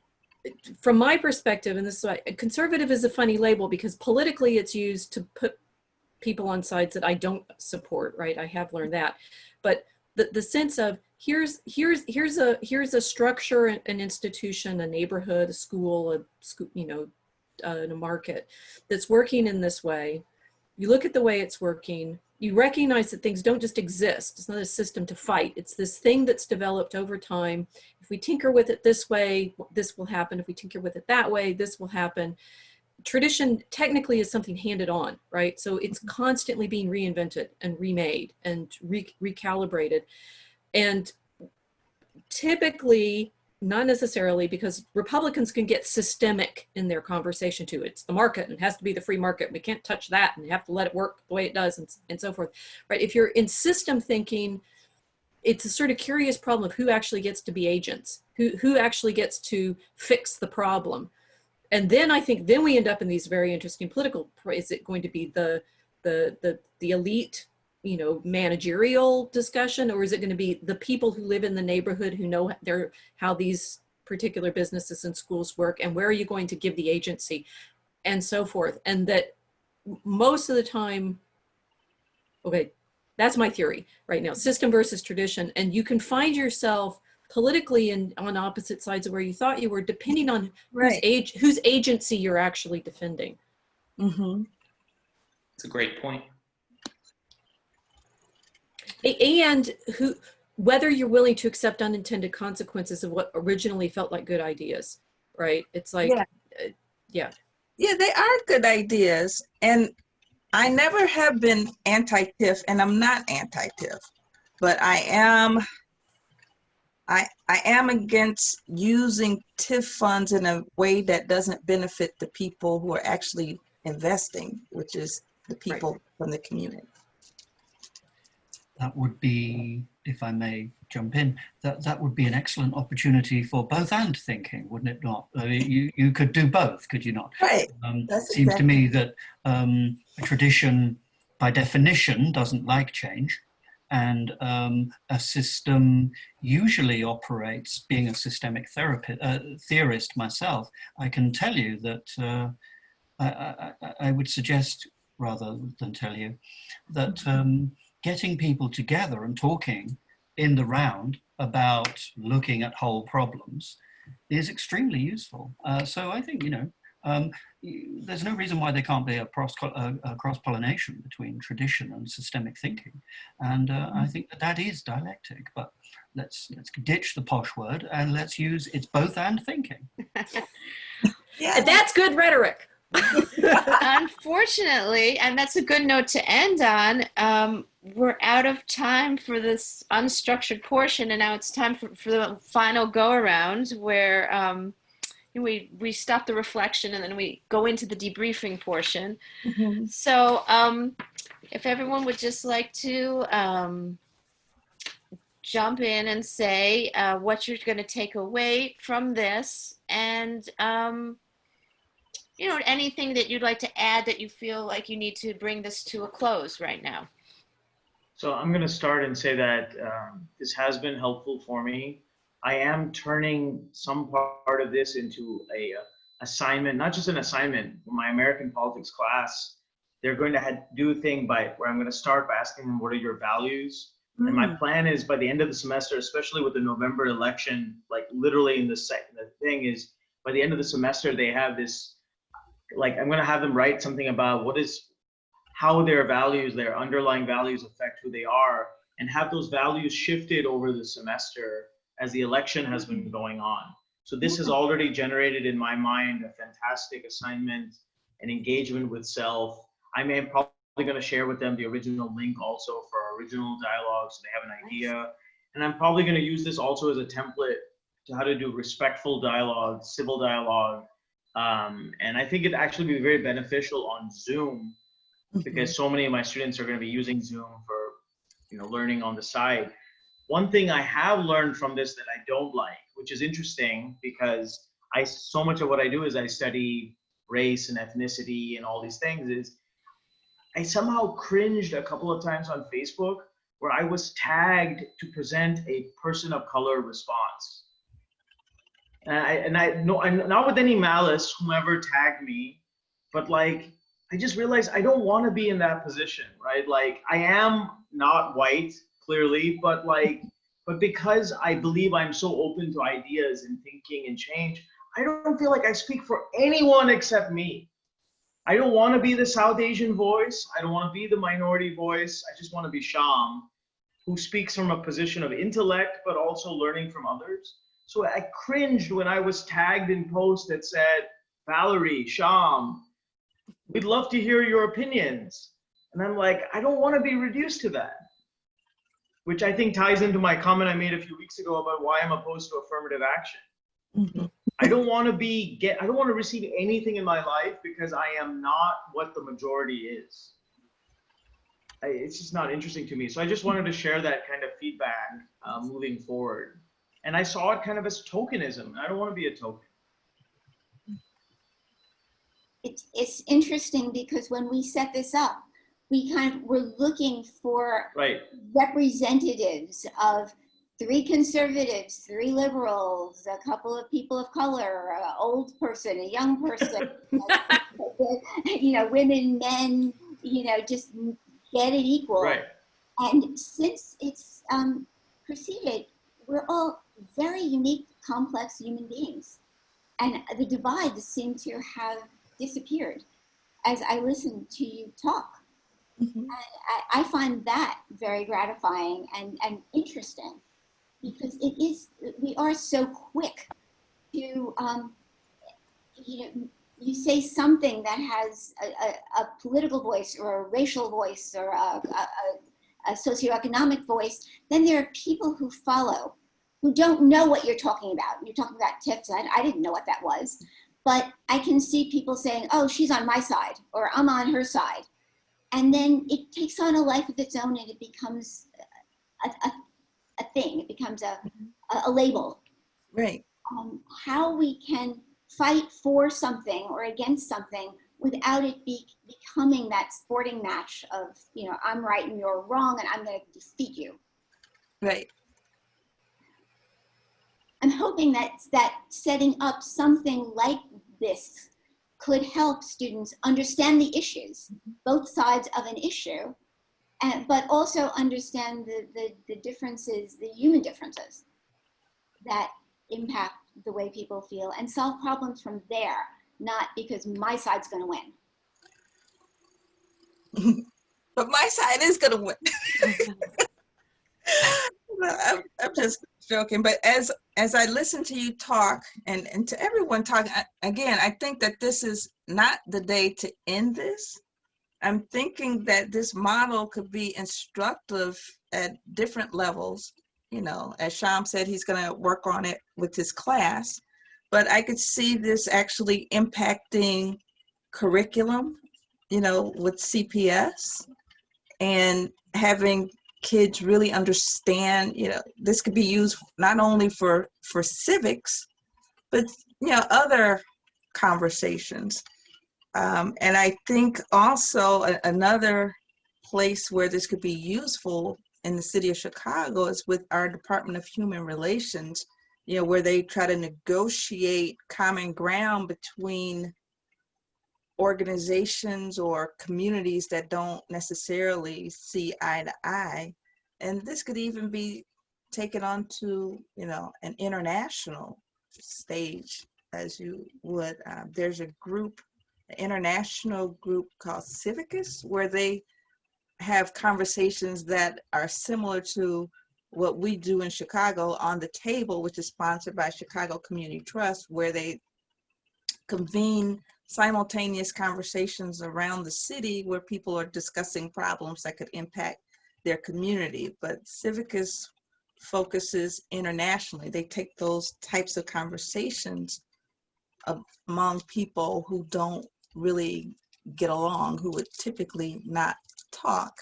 From my perspective, and this is why conservative is a funny label, because politically it's used to put people on sides that I don't support, right? I have learned that. But the sense of here's a structure, an institution, a neighborhood, a school, a market that's working in this way. You look at the way it's working, you recognize that things don't just exist. It's not a system to fight. It's this thing that's developed over time. If we tinker with it this way, this will happen. If we tinker with it that way, this will happen. Tradition technically is something handed on, right? So it's constantly being reinvented and remade and recalibrated. And typically, not necessarily, because Republicans can get systemic in their conversation too. It's the market, and it has to be the free market. We can't touch that, and you have to let it work the way it does, and so forth, right? If you're in system thinking, it's a sort of curious problem of who actually gets to be agents, who actually gets to fix the problem. And then I think then we end up in these very interesting political, is it going to be the elite, managerial discussion, or is it going to be the people who live in the neighborhood who know how these particular businesses and schools work, and where are you going to give the agency, and so forth. And that most of the time, okay, that's my theory right now, system versus tradition. And you can find yourself politically on opposite sides of where you thought you were, depending on whose agency you're actually defending. Mm-hmm. It's a great point. And whether you're willing to accept unintended consequences of what originally felt like good ideas, right? It's like, yeah, they are good ideas. And I never have been anti-TIF, and I'm not anti-TIF, but I am against using TIF funds in a way that doesn't benefit the people who are actually investing, which is the people from the community. That would be, if I may jump in, that would be an excellent opportunity for both and thinking, wouldn't it not? I mean, you could do both, could you not? Right. It seems to me that a tradition, by definition, doesn't like change. And a system usually operates, being a systemic theorist myself, I can tell you that I would suggest, rather than tell you, that getting people together and talking in the round about looking at whole problems is extremely useful. So I think, there's no reason why there can't be a cross-pollination between tradition and systemic thinking. And I think that is dialectic, but let's ditch the posh word and let's use it's both and thinking. Yeah, that's good rhetoric. Unfortunately, and that's a good note to end on, we're out of time for this unstructured portion, and now it's time for the final go-around where we stop the reflection and then we go into the debriefing portion. Mhm. So if everyone would just like to jump in and say what you're going to take away from this, and anything that you'd like to add that you feel like you need to bring this to a close right now. So I'm going to start and say that this has been helpful for me. I am turning some part of this into a assignment, not just an assignment. My American politics class, they're going to do a thing where I'm going to start by asking them, what are your values? And my plan is by the end of the semester, especially with the November election, like literally in the thing is by the end of the semester, they have this, like, I'm going to have them write something about how their values, their underlying values affect who they are, and have those values shifted over the semester as the election has been going on. So this has already generated in my mind a fantastic assignment and engagement with self. I may probably going to share with them the original link also for our original dialogue so they have an idea. And I'm probably going to use this also as a template to how to do respectful dialogue, civil dialogue. And I think it'd actually be very beneficial on Zoom because so many of my students are going to be using Zoom for, learning on the side. One thing I have learned from this that I don't like, which is interesting because so much of what I do is I study race and ethnicity and all these things, is I somehow cringed a couple of times on Facebook where I was tagged to present a person of color response. And I not with any malice, whomever tagged me, but like, I just realized I don't want to be in that position, right? Like, I am not white, clearly, but because I believe I'm so open to ideas and thinking and change, I don't feel like I speak for anyone except me. I don't want to be the South Asian voice. I don't want to be the minority voice. I just want to be Sham, who speaks from a position of intellect, but also learning from others. So I cringed when I was tagged in posts that said, Valerie, Sham, we'd love to hear your opinions. And I'm like, I don't want to be reduced to that. Which I think ties into my comment I made a few weeks ago about why I'm opposed to affirmative action. I don't want to receive anything in my life because I am not what the majority is. It's just not interesting to me. So I just wanted to share that kind of feedback moving forward. And I saw it kind of as tokenism. I don't want to be a token. It's interesting because when we set this up, we were looking for representatives of 3 conservatives, 3 liberals, a couple of people of color, an old person, a young person, women, men, just get it equal. Right. And since it's preceded, we're all very unique, complex human beings. And the divides seem to have disappeared as I listen to you talk. And I find that very gratifying and interesting because we are so quick to, you say something that has a political voice or a racial voice or a socioeconomic voice, then there are people who follow who don't know what you're talking about. You're talking about tips. I didn't know what that was, but I can see people saying, oh, she's on my side or I'm on her side. And then it takes on a life of its own and it becomes a thing. It becomes a label. Right. How we can fight for something or against something without it becoming that sporting match of, I'm right and you're wrong and I'm going to defeat you. Right. I'm hoping that setting up something like this could help students understand the issues, both sides of an issue, but also understand the differences, the human differences that impact the way people feel and solve problems from there, not because my side's going to win. But my side is going to win. I'm just joking, but as I listen to you talk and to everyone talk, again, I think that this is not the day to end this. I'm thinking that this model could be instructive at different levels. You know, as Sham said, he's going to work on it with his class, but I could see this actually impacting curriculum, you know, with CPS, and having kids really understand, you know, this could be used not only for civics, but, you know, other conversations. And I think also another place where this could be useful in the city of Chicago is with our Department of Human Relations, you know, where they try to negotiate common ground between organizations or communities that don't necessarily see eye to eye. And this could even be taken onto, you know, an international stage, as you would. There's a group, an international group called Civicus, where they have conversations that are similar to what we do in Chicago on the Table, which is sponsored by Chicago Community Trust, where they convene simultaneous conversations around the city where people are discussing problems that could impact their community. But Civicus focuses internationally. They take those types of conversations among people who don't really get along, who would typically not talk,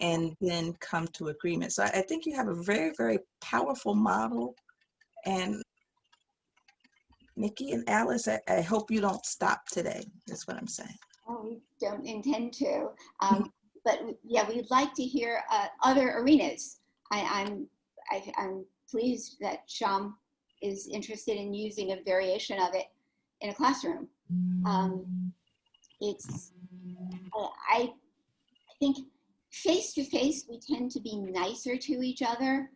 and then come to agreement. So I think you have a very, very powerful model. And Nikki and Alice, I hope you don't stop today. That's what I'm saying. Oh, we don't intend to. But yeah, we'd like to hear other arenas. I'm pleased that Sham is interested in using a variation of it in a classroom. I think face to face, we tend to be nicer to each other.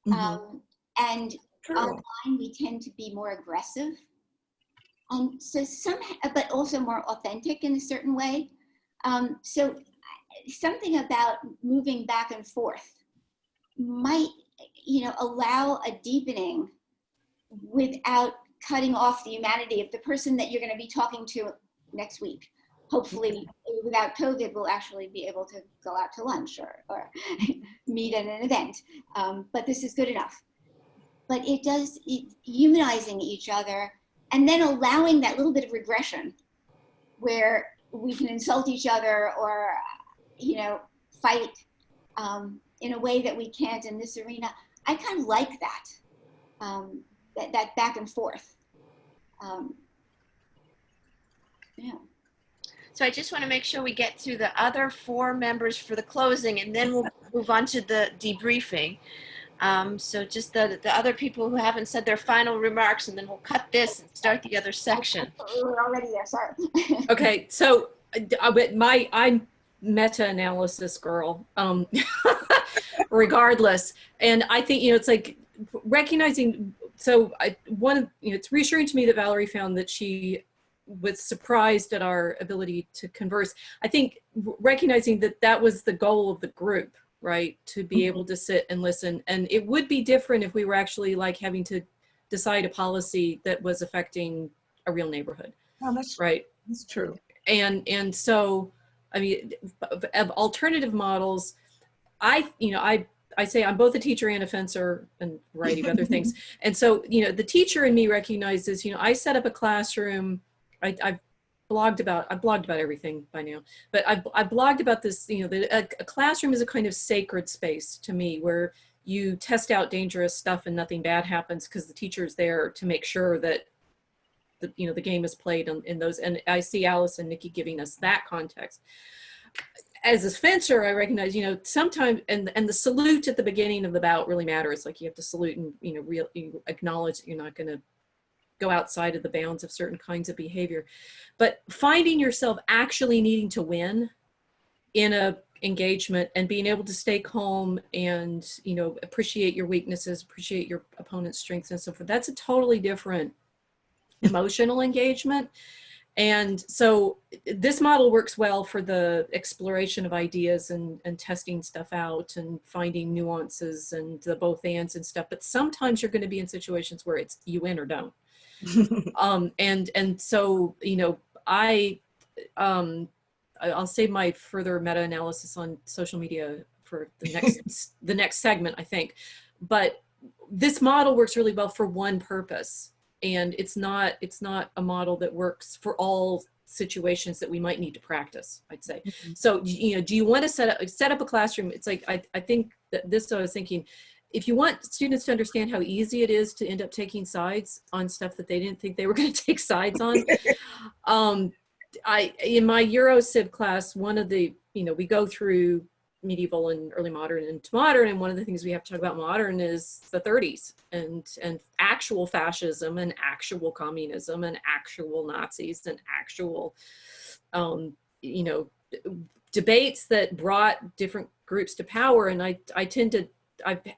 And True. online, we tend to be more aggressive. So but also more authentic in a certain way. So something about moving back and forth might, you know, allow a deepening without cutting off the humanity of the person that you're going to be talking to next week. Hopefully, without COVID, we'll actually be able to go out to lunch or meet at an event. But this is good enough. But it humanizing each other, and then allowing that little bit of regression where we can insult each other or, you know, fight in a way that we can't in this arena. I kind of like that, that back and forth. Yeah. So I just want to make sure we get through the other 4 members for the closing, and then we'll move on to the debriefing. So just the other people who haven't said their final remarks, and then we'll cut this and start the other section. We're already there, sorry. Okay, so I'm meta-analysis girl, regardless. And I think, you know, it's like recognizing, so it's reassuring to me that Valerie found that she was surprised at our ability to converse. I think recognizing that that was the goal of the group, right? To be able to sit and listen. And it would be different if we were actually like having to decide a policy that was affecting a real neighborhood. Oh, that's right. That's true. And so, I mean, of alternative models, I say I'm both a teacher and a fencer and a variety of other things. And so, you know, the teacher in me recognizes, you know, I set up a classroom. I've blogged about everything by now, but I've blogged about this, you know, a classroom is a kind of sacred space to me where you test out dangerous stuff and nothing bad happens because the teacher's there to make sure that the game is played in those. And I see Alice and Nikki giving us that context. As a fencer, I recognize, you know, sometimes, and the salute at the beginning of the bout really matters. Like you have to salute and, you know, you acknowledge that you're not going to go outside of the bounds of certain kinds of behavior. But finding yourself actually needing to win in a engagement and being able to stay calm and, you know, appreciate your weaknesses, appreciate your opponent's strengths and so forth, that's a totally different emotional engagement. And so this model works well for the exploration of ideas and testing stuff out and finding nuances and the both ands and stuff. But sometimes you're going to be in situations where it's you in or don't. And so, you know, I'll save my further meta-analysis on social media for the next segment, I think. But this model works really well for one purpose. And it's not a model that works for all situations that we might need to practice, I'd say. Mm-hmm. So, you know, do you want to set up a classroom? It's like, I think that this, I was thinking, if you want students to understand how easy it is to end up taking sides on stuff that they didn't think they were going to take sides on, in my Eurociv class, one of the, you know, we go through medieval and early modern and modern, and one of the things we have to talk about modern is the 30s and actual fascism and actual communism and actual Nazis and actual you know, debates that brought different groups to power. And I've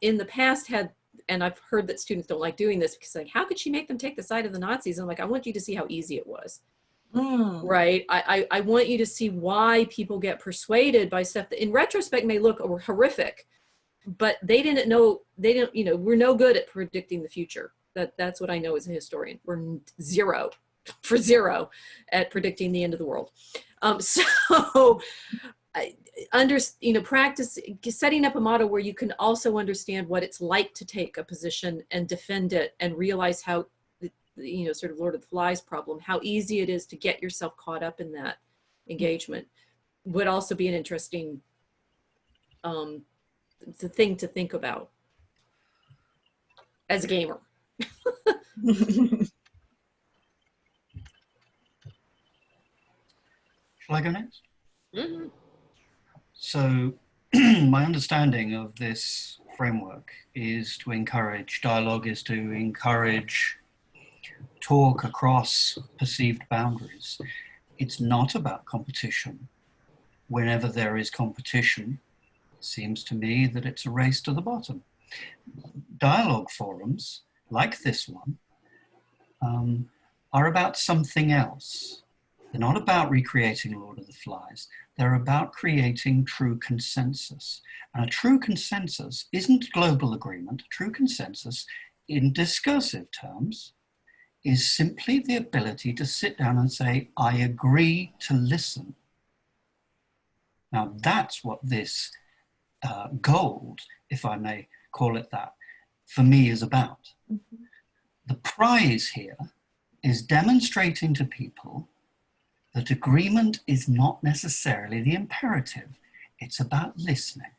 in the past had, and I've heard that students don't like doing this because like, how could she make them take the side of the Nazis? I'm like, I want you to see how easy it was. Right. I want you to see why people get persuaded by stuff that in retrospect may look horrific, but they didn't know, you know, we're no good at predicting the future. That's what I know as a historian. We're zero at predicting the end of the world. So you know, practice setting up a model where you can also understand what it's like to take a position and defend it and realize how, you know, sort of Lord of the Flies problem, how easy it is to get yourself caught up in that engagement would also be an interesting thing to think about as a gamer. Shall I go next? Mm-hmm. So my understanding of this framework is to encourage dialogue, is to encourage talk across perceived boundaries. It's not about competition. Whenever there is competition, it seems to me that it's a race to the bottom. Dialogue forums, like this one, are about something else. They're not about recreating Lord of the Flies. They're about creating true consensus. And a true consensus isn't global agreement. A true consensus, in discursive terms, is simply the ability to sit down and say, I agree to listen. Now that's what this gold, if I may call it that, for me is about. Mm-hmm. The prize here is demonstrating to people that agreement is not necessarily the imperative. It's about listening.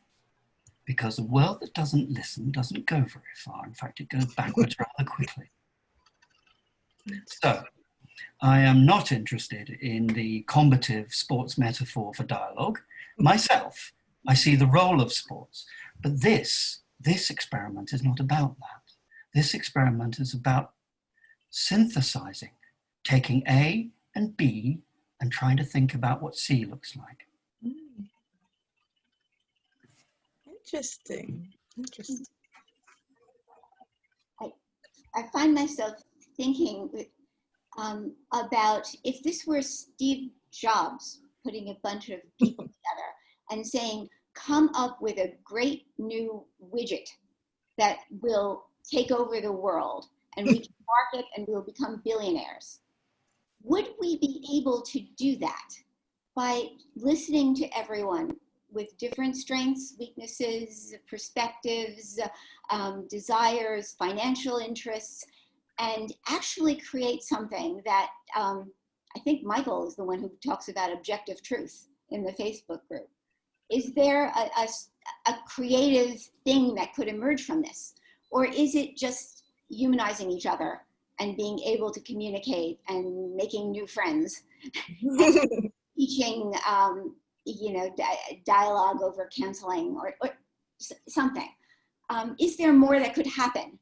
Because a world that doesn't listen doesn't go very far. In fact, it goes backwards rather quickly. So, I am not interested in the combative sports metaphor for dialogue. Myself, I see the role of sports. But this experiment is not about that. This experiment is about synthesizing, taking A and B and trying to think about what C looks like. Interesting. I find myself thinking about if this were Steve Jobs putting a bunch of people together and saying, come up with a great new widget that will take over the world and we can market and we'll become billionaires. Would we be able to do that by listening to everyone with different strengths, weaknesses, perspectives, desires, financial interests, and actually create something that I think Michael is the one who talks about objective truth in the Facebook group. Is there a creative thing that could emerge from this? Or is it just humanizing each other and being able to communicate and making new friends, and teaching you know, dialogue over canceling or something? Is there more that could happen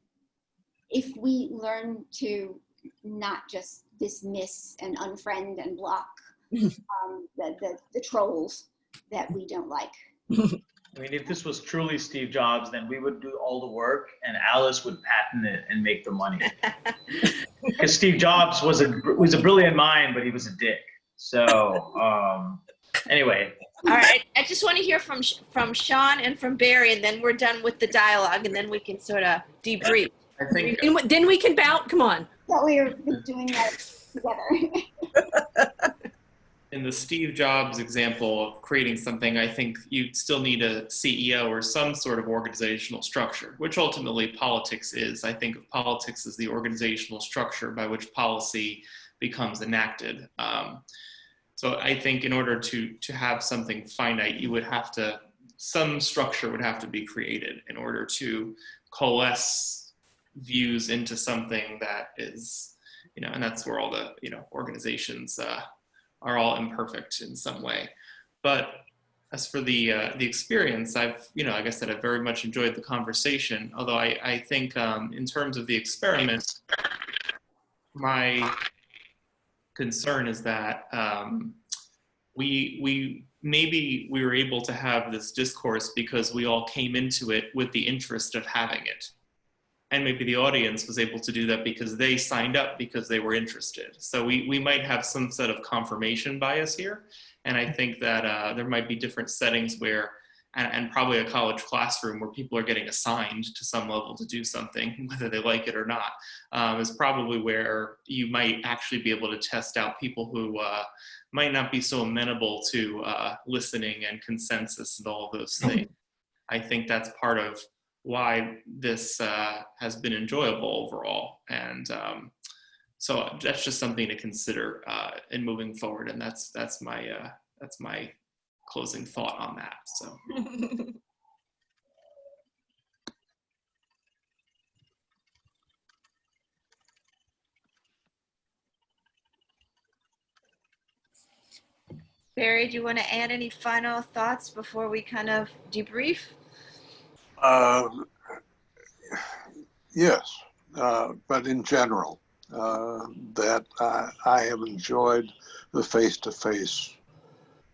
if we learn to not just dismiss and unfriend and block the trolls that we don't like? I mean, if this was truly Steve Jobs, then we would do all the work and Alice would patent it and make the money. Because Steve Jobs was a brilliant mind, but he was a dick. So anyway. All right. I just want to hear from Sean and from Barry, and then we're done with the dialogue, and then we can sort of debrief. I think Then we can bout. Come on. Thought we were doing that together. in the Steve Jobs example of creating something, I think you still need a CEO or some sort of organizational structure, which ultimately politics is. I think of politics as the organizational structure by which policy becomes enacted. So I think in order to have something finite, you would have to, some structure would have to be created in order to coalesce views into something that is, and that's where all the, organizations are all imperfect in some way. But as for the experience, I've, like I said, I've very much enjoyed the conversation. Although I think in terms of the experiment, my concern is that maybe we were able to have this discourse because we all came into it with the interest of having it. And maybe the audience was able to do that because they signed up because they were interested. So we might have some sort of confirmation bias here. And I think that there might be different settings where, and probably a college classroom where people are getting assigned to some level to do something, whether they like it or not, is probably where you might actually be able to test out people who might not be so amenable to listening and consensus and all of those things. I think that's part of why this has been enjoyable overall. And so that's just something to consider in moving forward. And that's my closing thought on that. So. Barry, do you want to add any final thoughts before we kind of debrief? Yes, but in general, that I have enjoyed the face-to-face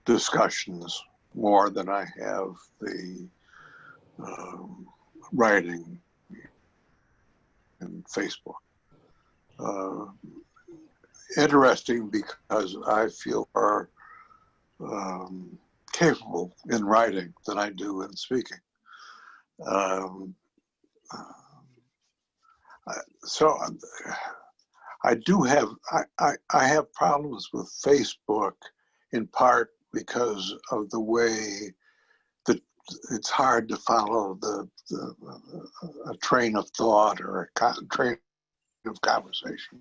discussions more than I have the writing in Facebook. Interesting because I feel more capable in writing than I do in speaking. So I do have, I have problems with Facebook in part because of the way that it's hard to follow a train of thought or a train of conversation.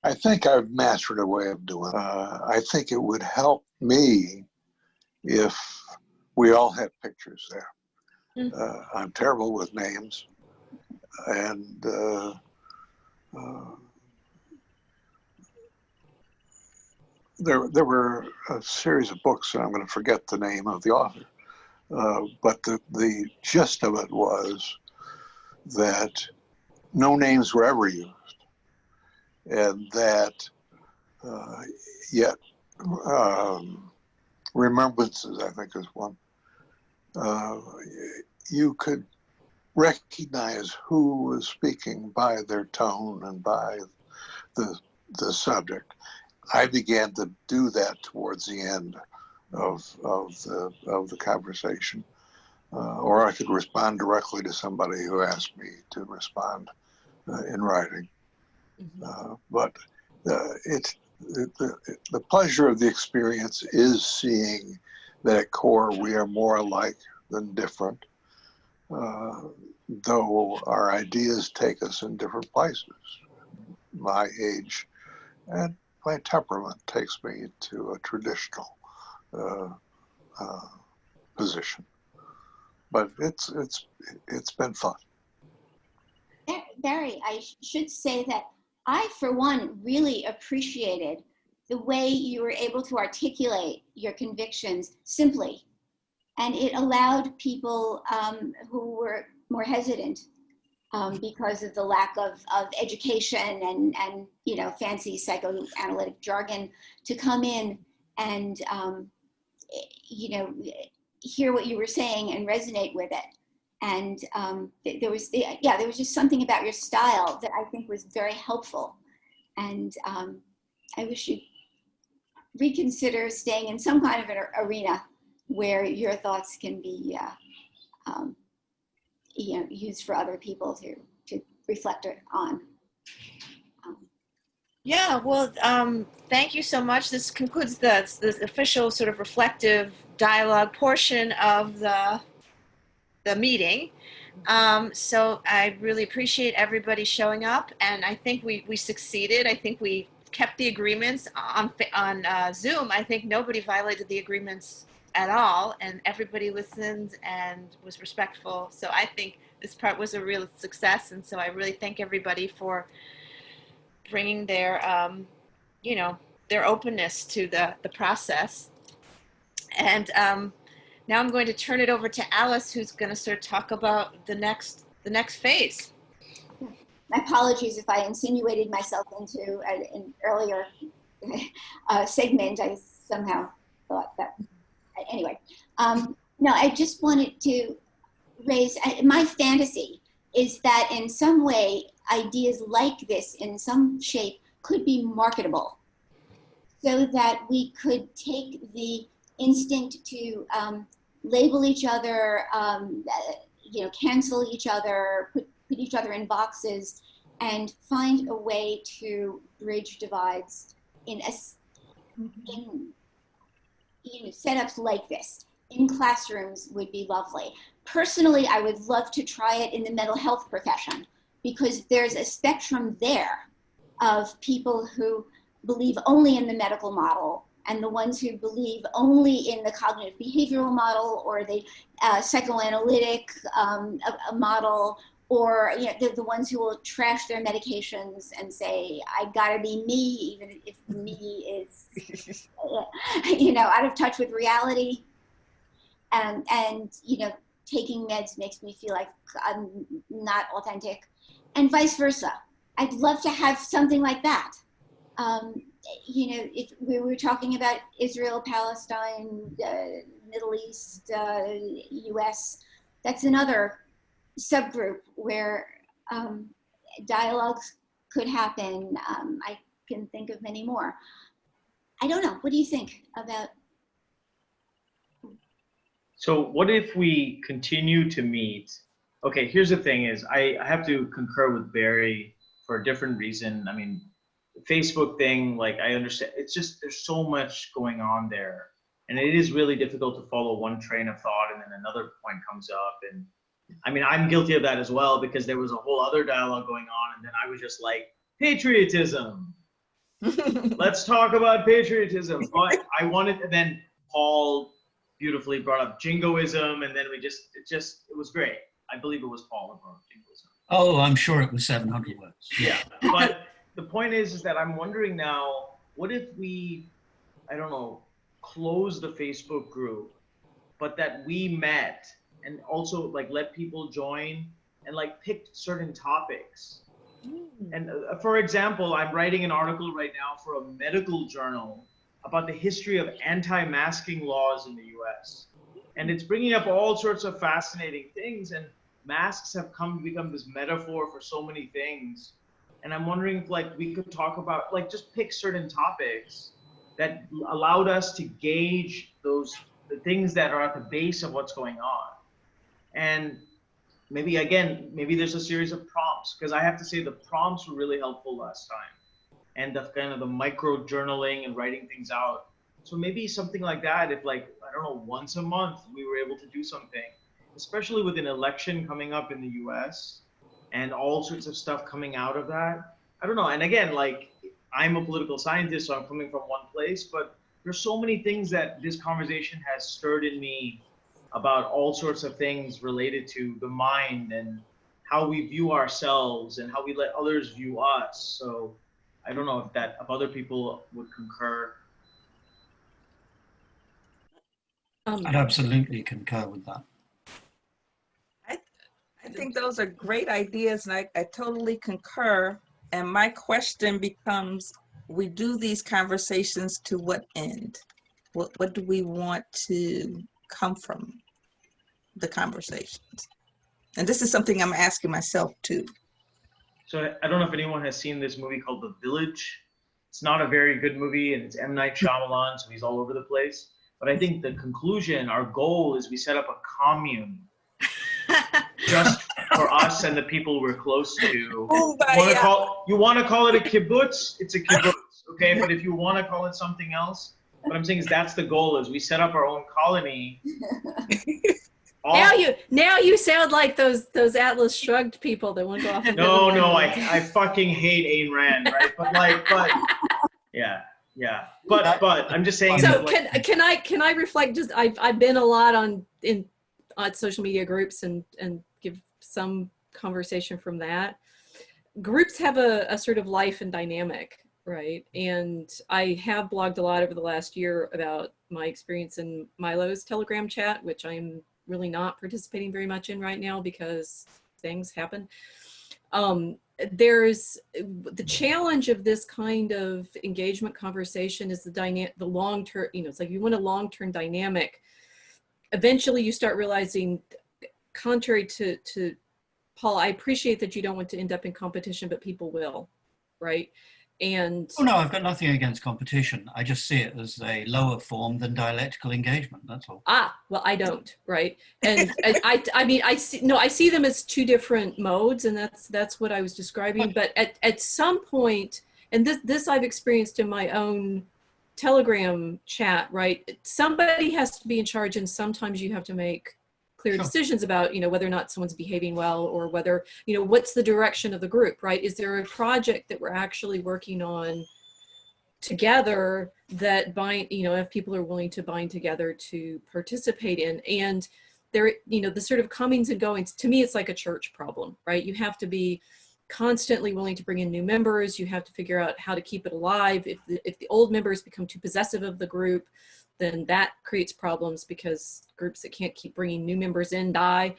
I think I've mastered a way of doing it. I think it would help me if we all had pictures there. I'm terrible with names, and there were a series of books, and I'm going to forget the name of the author, but the gist of it was that no names were ever used, and that yet remembrances, I think, is one. You could recognize who was speaking by their tone and by the subject. I began to do that towards the end of the conversation, or I could respond directly to somebody who asked me to respond in writing. But the pleasure of the experience is seeing that at core we are more alike than different, though our ideas take us in different places. My age and my temperament takes me to a traditional position, but it's been fun. Barry, I should say that I, for one, really appreciated the way you were able to articulate your convictions simply. And it allowed people who were more hesitant because of the lack of education and fancy psychoanalytic jargon to come in and hear what you were saying and resonate with it. And there was just something about your style that I think was very helpful. And I wish you'd reconsider staying in some kind of an arena where your thoughts can be used for other people to reflect on. Yeah, well, thank you so much. This concludes the official sort of reflective dialogue portion of the meeting. So I really appreciate everybody showing up, and I think we succeeded. I think we kept the agreements on Zoom. I think nobody violated the agreements at all, and everybody listened and was respectful. So I think this part was a real success, and so I really thank everybody for bringing their their openness to the process. And now I'm going to turn it over to Alice, who's going to sort of talk about the next phase. My apologies if I insinuated myself into an earlier segment. I somehow thought that. Anyway, no, I just wanted to raise, my fantasy is that in some way, ideas like this in some shape could be marketable, so that we could take the instinct to label each other, cancel each other, put each other in boxes, and find a way to bridge divides in setups like this. In classrooms would be lovely. Personally, I would love to try it in the mental health profession, because there's a spectrum there of people who believe only in the medical model, and the ones who believe only in the cognitive behavioral model, or the psychoanalytic model, or the ones who will trash their medications and say, I gotta be me, even if me is out of touch with reality. And taking meds makes me feel like I'm not authentic, and vice versa. I'd love to have something like that. If we were talking about Israel, Palestine, Middle East, US, that's another subgroup where dialogues could happen. I can think of many more. I don't know. What do you think about? So what if we continue to meet? Okay, here's the thing is, I have to concur with Barry for a different reason. I mean, the Facebook thing, like, I understand, it's just, there's so much going on there. And it is really difficult to follow one train of thought and then another point comes up. And I mean, I'm guilty of that as well, because there was a whole other dialogue going on, and then I was just like, patriotism. Let's talk about patriotism. But I wanted, and then Paul beautifully brought up jingoism, and then it was great. I believe it was Paul who brought up jingoism. Oh, I'm sure it was 700 words. Yeah, but the point is that I'm wondering now, what if we, I don't know, close the Facebook group, but that we met and also like let people join and like pick certain topics. And for example, I'm writing an article right now for a medical journal about the history of anti-masking laws in the US. And it's bringing up all sorts of fascinating things, and masks have become this metaphor for so many things. And I'm wondering if like we could talk about, like, just pick certain topics that allowed us to gauge the things that are at the base of what's going on. And maybe there's a series of prompts, because I have to say the prompts were really helpful last time. And the kind of the micro journaling and writing things out. So maybe something like that, if like, I don't know, once a month we were able to do something, especially with an election coming up in the US and all sorts of stuff coming out of that. I don't know. And again, like, I'm a political scientist, so I'm coming from one place, but there's so many things that this conversation has stirred in me about all sorts of things related to the mind and how we view ourselves and how we let others view us. So I don't know if other people would concur. I'd absolutely concur with that. I think those are great ideas, and I totally concur. And my question becomes, we do these conversations to what end? What do we want to come from the conversations? And this is something I'm asking myself too. So I don't know if anyone has seen this movie called The Village. It's not a very good movie, and it's M. Night Shyamalan, so he's all over the place. But I think the conclusion, our goal is we set up a commune just for us and the people we're close to. You want to call it a kibbutz? It's a kibbutz, okay? But if you want to call it something else, what I'm saying is that's the goal, is we set up our own colony. Now you sound like those Atlas Shrugged people that want to go off. No, I fucking hate Ayn Rand, right? But yeah. But I'm just saying. So can I reflect? Just I've been a lot on social media groups and give some conversation from that. Groups have a sort of life and dynamic, right? And I have blogged a lot over the last year about my experience in Milo's Telegram chat, which I'm really not participating very much in right now because things happen. There's the challenge of this kind of engagement conversation is the long-term, it's like you want a long-term dynamic. Eventually you start realizing, contrary to Paul, I appreciate that you don't want to end up in competition, but people will, right? And oh no, I've got nothing against competition. I just see it as a lower form than dialectical engagement. That's all. Well, I don't, right? And I see them as two different modes, and that's what I was describing. But at some point, and this I've experienced in my own Telegram chat, right? Somebody has to be in charge, and sometimes you have to make clear decisions about, whether or not someone's behaving well, or whether, what's the direction of the group, right? Is there a project that we're actually working on together that if people are willing to bind together to participate in? And there, the sort of comings and goings, to me, it's like a church problem, right? You have to be constantly willing to bring in new members. You have to figure out how to keep it alive. If the old members become too possessive of the group, then that creates problems because groups that can't keep bringing new members in die,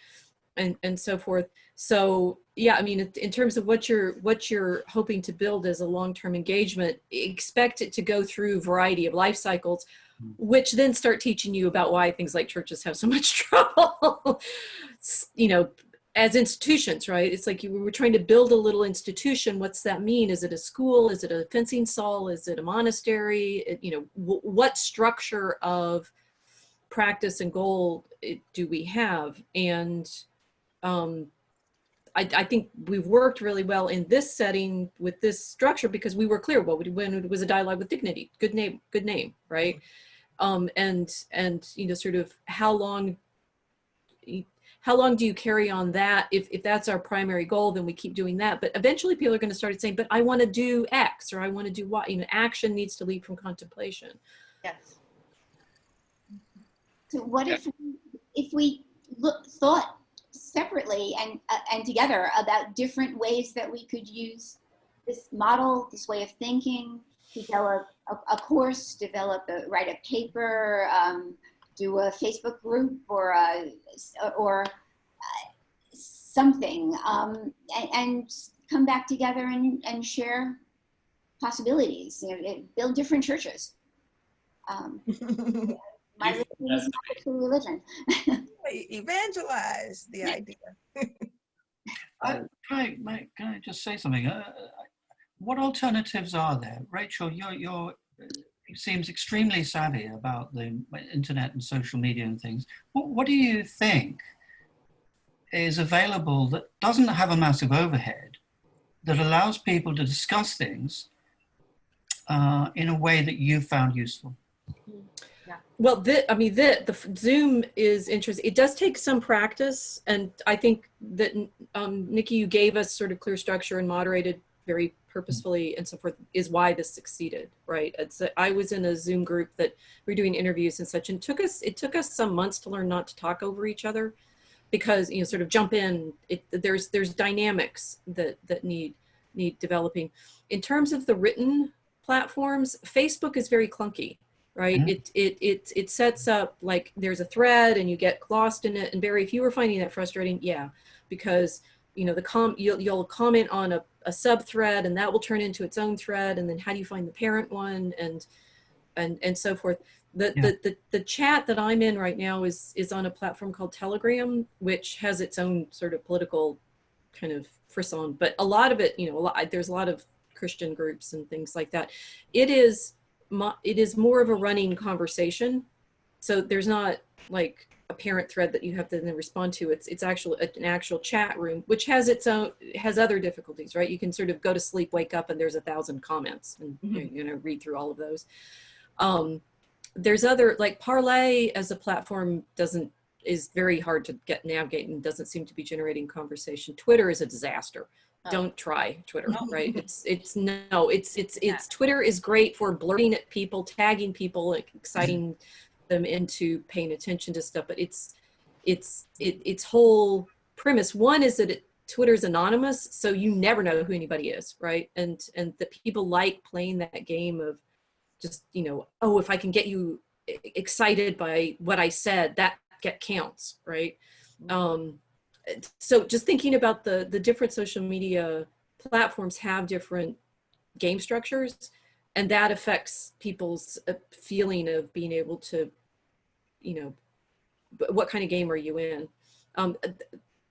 and so forth. So yeah, in terms of what you're hoping to build as a long-term engagement, expect it to go through a variety of life cycles, which then start teaching you about why things like churches have so much trouble. As institutions, right? It's like we're trying to build a little institution. What's that mean? Is it a school? Is it a fencing stall? Is it a monastery? What structure of practice and goal do we have? And I think we've worked really well in this setting with this structure because we were clear when it was a dialogue with dignity, good name, right? And sort of how long do you carry on that? If that's our primary goal, then we keep doing that. But eventually people are going to start saying, but I want to do X, or I want to do Y. Action needs to lead from contemplation. Yes. So what if we thought separately and together about different ways that we could use this model, this way of thinking, develop a course, write a paper, do a Facebook group or something, and come back together and share possibilities. Build different churches. My religion is not a true religion. Evangelize the idea. Can I just say something? What alternatives are there, Rachel? It seems extremely savvy about the internet and social media and things. What do you think is available that doesn't have a massive overhead, that allows people to discuss things in a way that you found useful? Yeah. Well, the Zoom is interesting. It does take some practice, and I think that Nikki, you gave us sort of clear structure and moderated very purposefully and so forth, is why this succeeded, right? I was in a Zoom group that we were doing interviews and such, and it took us some months to learn not to talk over each other, because sort of jump in. There's dynamics that need developing. In terms of the written platforms, Facebook is very clunky, right? Mm-hmm. It sets up like there's a thread and you get lost in it. And Barry, if you were finding that frustrating, yeah, because you'll comment on a sub thread and that will turn into its own thread, and then how do you find the parent one and so forth. The chat that I'm in right now is on a platform called Telegram, which has its own sort of political kind of frisson, but a lot of it, you know, there's a lot of Christian groups and things like that. It is more of a running conversation. So there's not like a parent thread that you have to then respond to. It's actually an actual chat room, which has other difficulties, right? You can sort of go to sleep, wake up, and there's 1,000 comments, and you're gonna read through all of those. There's other, like Parlay as a platform is very hard to navigate and doesn't seem to be generating conversation. Twitter is a disaster. Don't try Twitter, right? It's Twitter is great for blurting at people, tagging people, like exciting them into paying attention to stuff, but its whole premise, one is that Twitter's anonymous, so you never know who anybody is, right? And that people like playing that game of just, you know, oh, if I can get you excited by what I said, that counts, right? So just thinking about the different social media platforms have different game structures, and that affects people's feeling of being able to, you know, what kind of game are you in?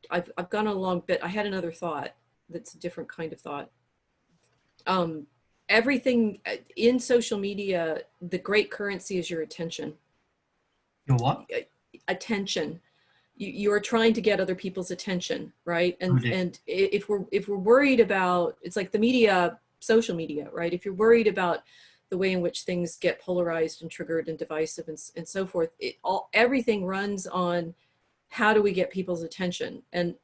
I've gone a long bit. I had another thought that's a different kind of thought. Everything in social media, the great currency is your attention. Your what? Attention. You're trying to get other people's attention, right? And if we're worried about, it's like the media, social media, right? If you're worried about the way in which things get polarized and triggered and divisive and so forth, everything runs on how do we get people's attention. And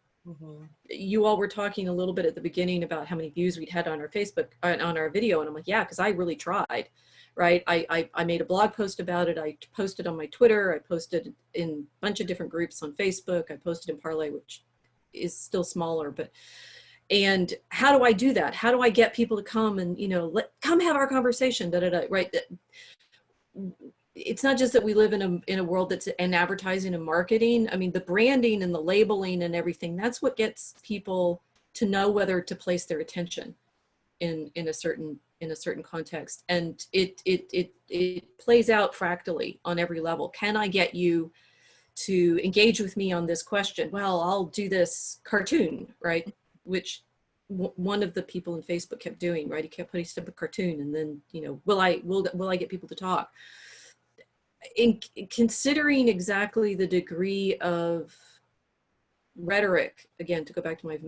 you all were talking a little bit at the beginning about how many views we'd had on our Facebook, on our video, and I'm like, yeah, because I really tried, right? I made a blog post about it. I posted on my Twitter. I posted in a bunch of different groups on Facebook. I posted in Parlay, which is still smaller, but, and how do I do that? How do I get people to come and, you know, come have our conversation, right? It's not just that we live in a world that's in advertising and marketing. I mean, the branding and the labeling and everything, that's what gets people to know whether to place their attention in a certain context. And it plays out fractally on every level. Can I get you to engage with me on this question? Well, I'll do this cartoon, right? Which one of the people in Facebook kept doing, right? He kept putting stuff a cartoon, and then, you know, will I get people to talk? In considering exactly the degree of rhetoric, again, to go back to my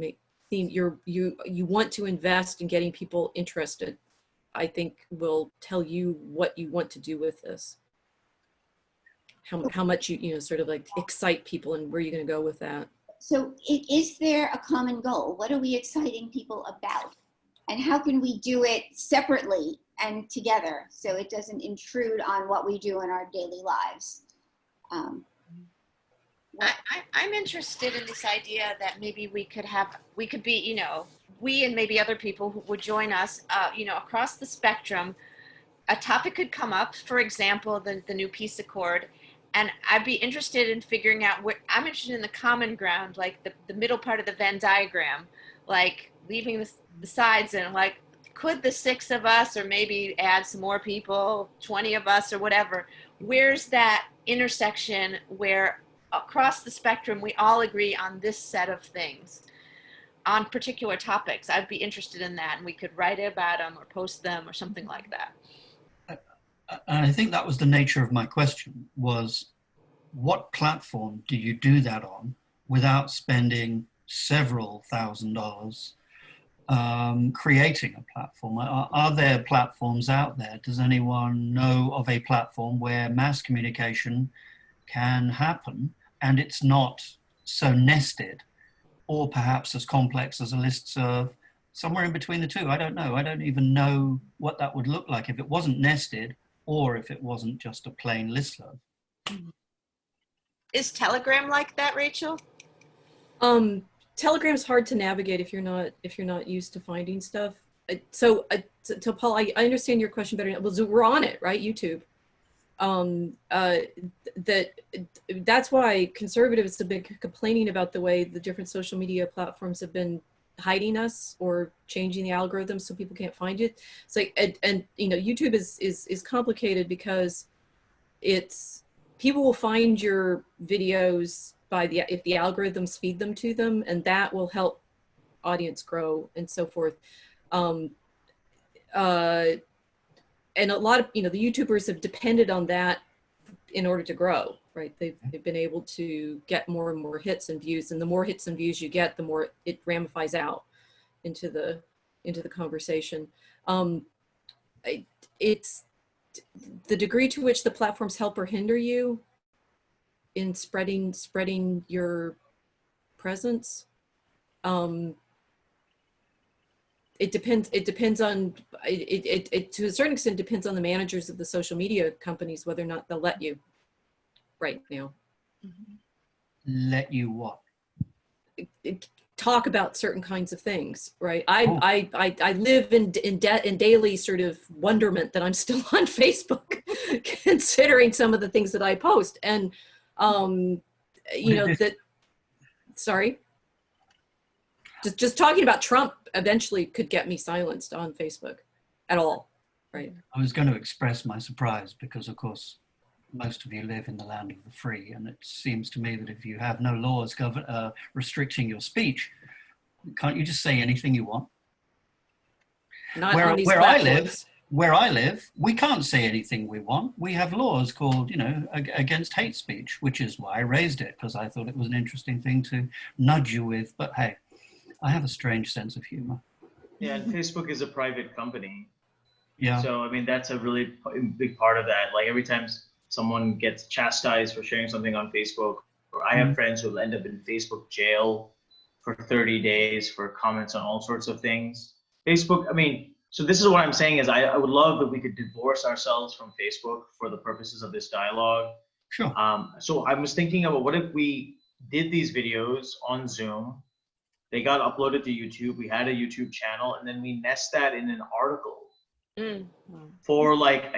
theme, you want to invest in getting people interested, I think will tell you what you want to do with this. How much you know, sort of like excite people, and where you're going to go with that. So is there a common goal? What are we exciting people about? And how can we do it separately and together so it doesn't intrude on what we do in our daily lives? I'm interested in this idea that maybe we could be, you know, we and maybe other people who would join us, you know, across the spectrum. A topic could come up, for example, the new peace accord. And I'd be interested in figuring out I'm interested in the common ground, like the middle part of the Venn diagram, like leaving the sides and like, could the 6 of us, or maybe add some more people, 20 of us or whatever, where's that intersection where across the spectrum, we all agree on this set of things on particular topics? I'd be interested in that, and we could write about them or post them or something like that. I think that was the nature of my question, was what platform do you do that on without spending several $1,000s creating a platform? Are there platforms out there? Does anyone know of a platform where mass communication can happen and it's not so nested, or perhaps as complex as a listserv, somewhere in between the two? I don't know. I don't even know what that would look like if it wasn't nested, or if it wasn't just a plain listserv. Is Telegram like that, Rachel? Telegram's hard to navigate if you're not used to finding stuff. So Paul, I understand your question better. Well, so we're on it, right? YouTube. That's why conservatives have been complaining about the way the different social media platforms have been hiding us or changing the algorithm so people can't find it. It's like, and you know, YouTube is complicated because people will find your videos if the algorithms feed them to them, and that will help audience grow and so forth. And a lot of, the YouTubers have depended on that in order to grow, right? They've been able to get more and more hits and views, and the more hits and views you get, the more it ramifies out into the conversation. It's the degree to which the platforms help or hinder you in spreading your presence. It depends on it to a certain extent depends on the managers of the social media companies whether or not they'll let you right now. Let you what? Talk about certain kinds of things, right? I live in daily sort of wonderment that I'm still on Facebook, considering some of the things that I post, and sorry. Just talking about Trump eventually could get me silenced on Facebook at all, right? I was going to express my surprise because, of course, most of you live in the land of the free, and it seems to me that if you have no laws restricting your speech, can't you just say anything you want? Not on these platforms. Where I live, we can't say anything we want. We have laws called, against hate speech, which is why I raised it, because I thought it was an interesting thing to nudge you with. But hey, I have a strange sense of humor. Yeah, and Facebook is a private company. Yeah. So, I mean, that's a really big part of that. Like every time someone gets chastised for sharing something on Facebook, or I have friends who end up in Facebook jail for 30 days for comments on all sorts of things. Facebook, I mean, so this is what I'm saying is I would love that we could divorce ourselves from Facebook for the purposes of this dialogue. Sure. So I was thinking about what if we did these videos on Zoom, they got uploaded to YouTube, we had a YouTube channel, and then we nest that in an article for like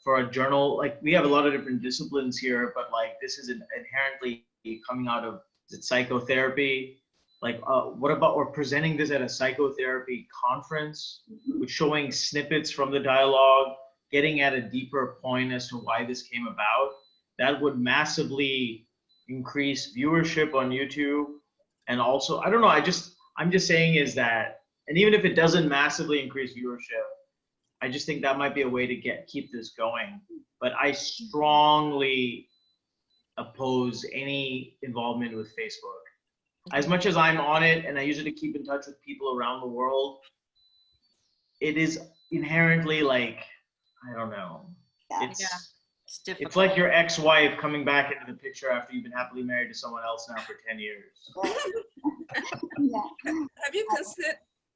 for a journal. Like we have a lot of different disciplines here, but like this is inherently coming out of psychotherapy. Like what about we're presenting this at a psychotherapy conference with showing snippets from the dialogue, getting at a deeper point as to why this came about. That would massively increase viewership on YouTube. And also, I don't know, I'm just saying is that, and even if it doesn't massively increase viewership, I just think that might be a way to keep this going. But I strongly oppose any involvement with Facebook. As much as I'm on it and I use it to keep in touch with people around the world, it is inherently like, I don't know. It's difficult. It's like your ex-wife coming back into the picture after you've been happily married to someone else now for 10 years. Have you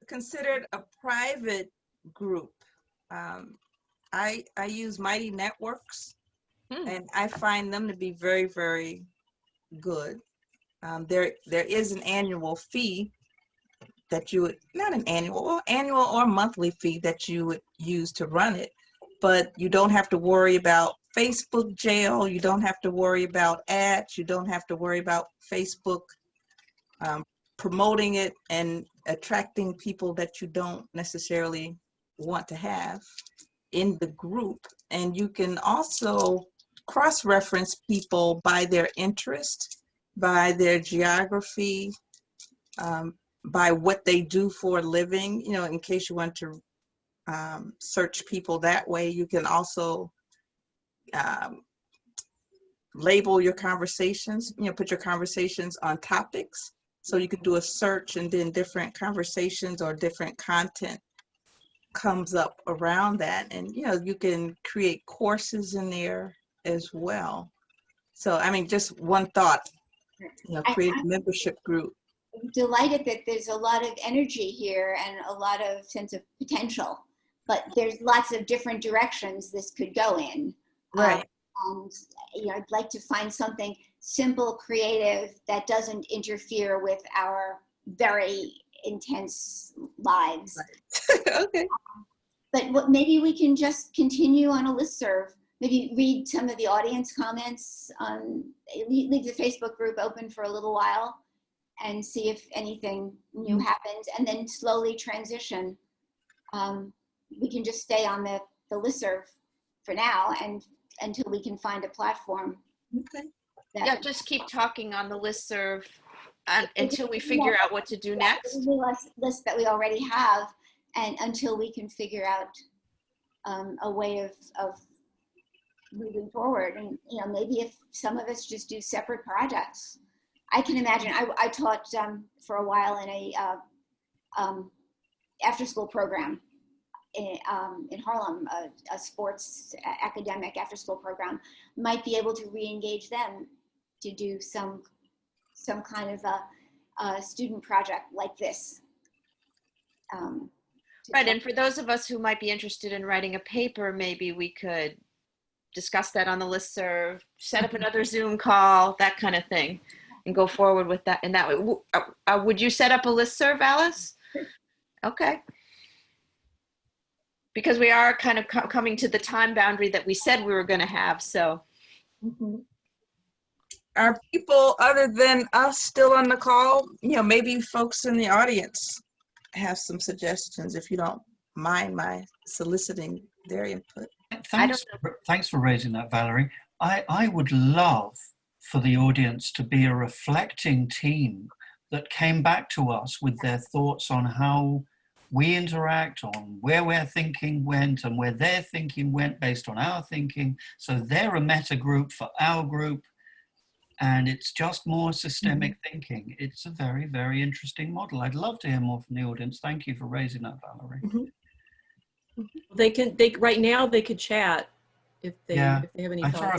considered a private group? I use Mighty Networks, and I find them to be very, very good. There is an annual fee that you would, not an annual or monthly fee that you would use to run it, but you don't have to worry about Facebook jail. You don't have to worry about ads. You don't have to worry about Facebook promoting it and attracting people that you don't necessarily want to have in the group. And you can also cross-reference people by their interest, by their geography, by what they do for a living. In case you want to search people that way, you can also label your conversations, put your conversations on topics. So you can do a search and then different conversations or different content comes up around that. And, you can create courses in there as well. So, I mean, just one thought, create a membership group. I'm delighted that there's a lot of energy here and a lot of sense of potential, but there's lots of different directions this could go in. Right. And I'd like to find something simple, creative, that doesn't interfere with our very intense lives. Right. Okay. But maybe we can just continue on a listserv. Maybe read some of the audience comments leave the Facebook group open for a little while and see if anything new happens, and then slowly transition. We can just stay on the listserv for now and until we can find a platform. Okay. That, Yeah, just keep talking on the listserv until we figure out what to do next. the list that we already have, and until we can figure out a way of moving forward. And maybe if some of us just do separate projects. I can imagine. I taught for a while in a after-school program in Harlem, a sports academic after-school program. Might be able to re-engage them to do some kind of a student project like this. Right, and for those of us who might be interested in writing a paper, maybe we could discuss that on the listserv, set up another Zoom call, that kind of thing, and go forward with that in that way. Would you set up a listserv, Alice? Okay. Because we are kind of coming to the time boundary that we said we were going to have, so. Are people other than us still on the call? Maybe folks in the audience have some suggestions, if you don't mind my soliciting their input. Thanks for raising that, Valerie. I would love for the audience to be a reflecting team that came back to us with their thoughts on how we interact, on where we're thinking went and where their thinking went based on our thinking. So they're a meta group for our group, and it's just more systemic thinking. It's a very, very interesting model. I'd love to hear more from the audience. Thank you for raising that, Valerie. Right now they could chat if they have any thoughts. I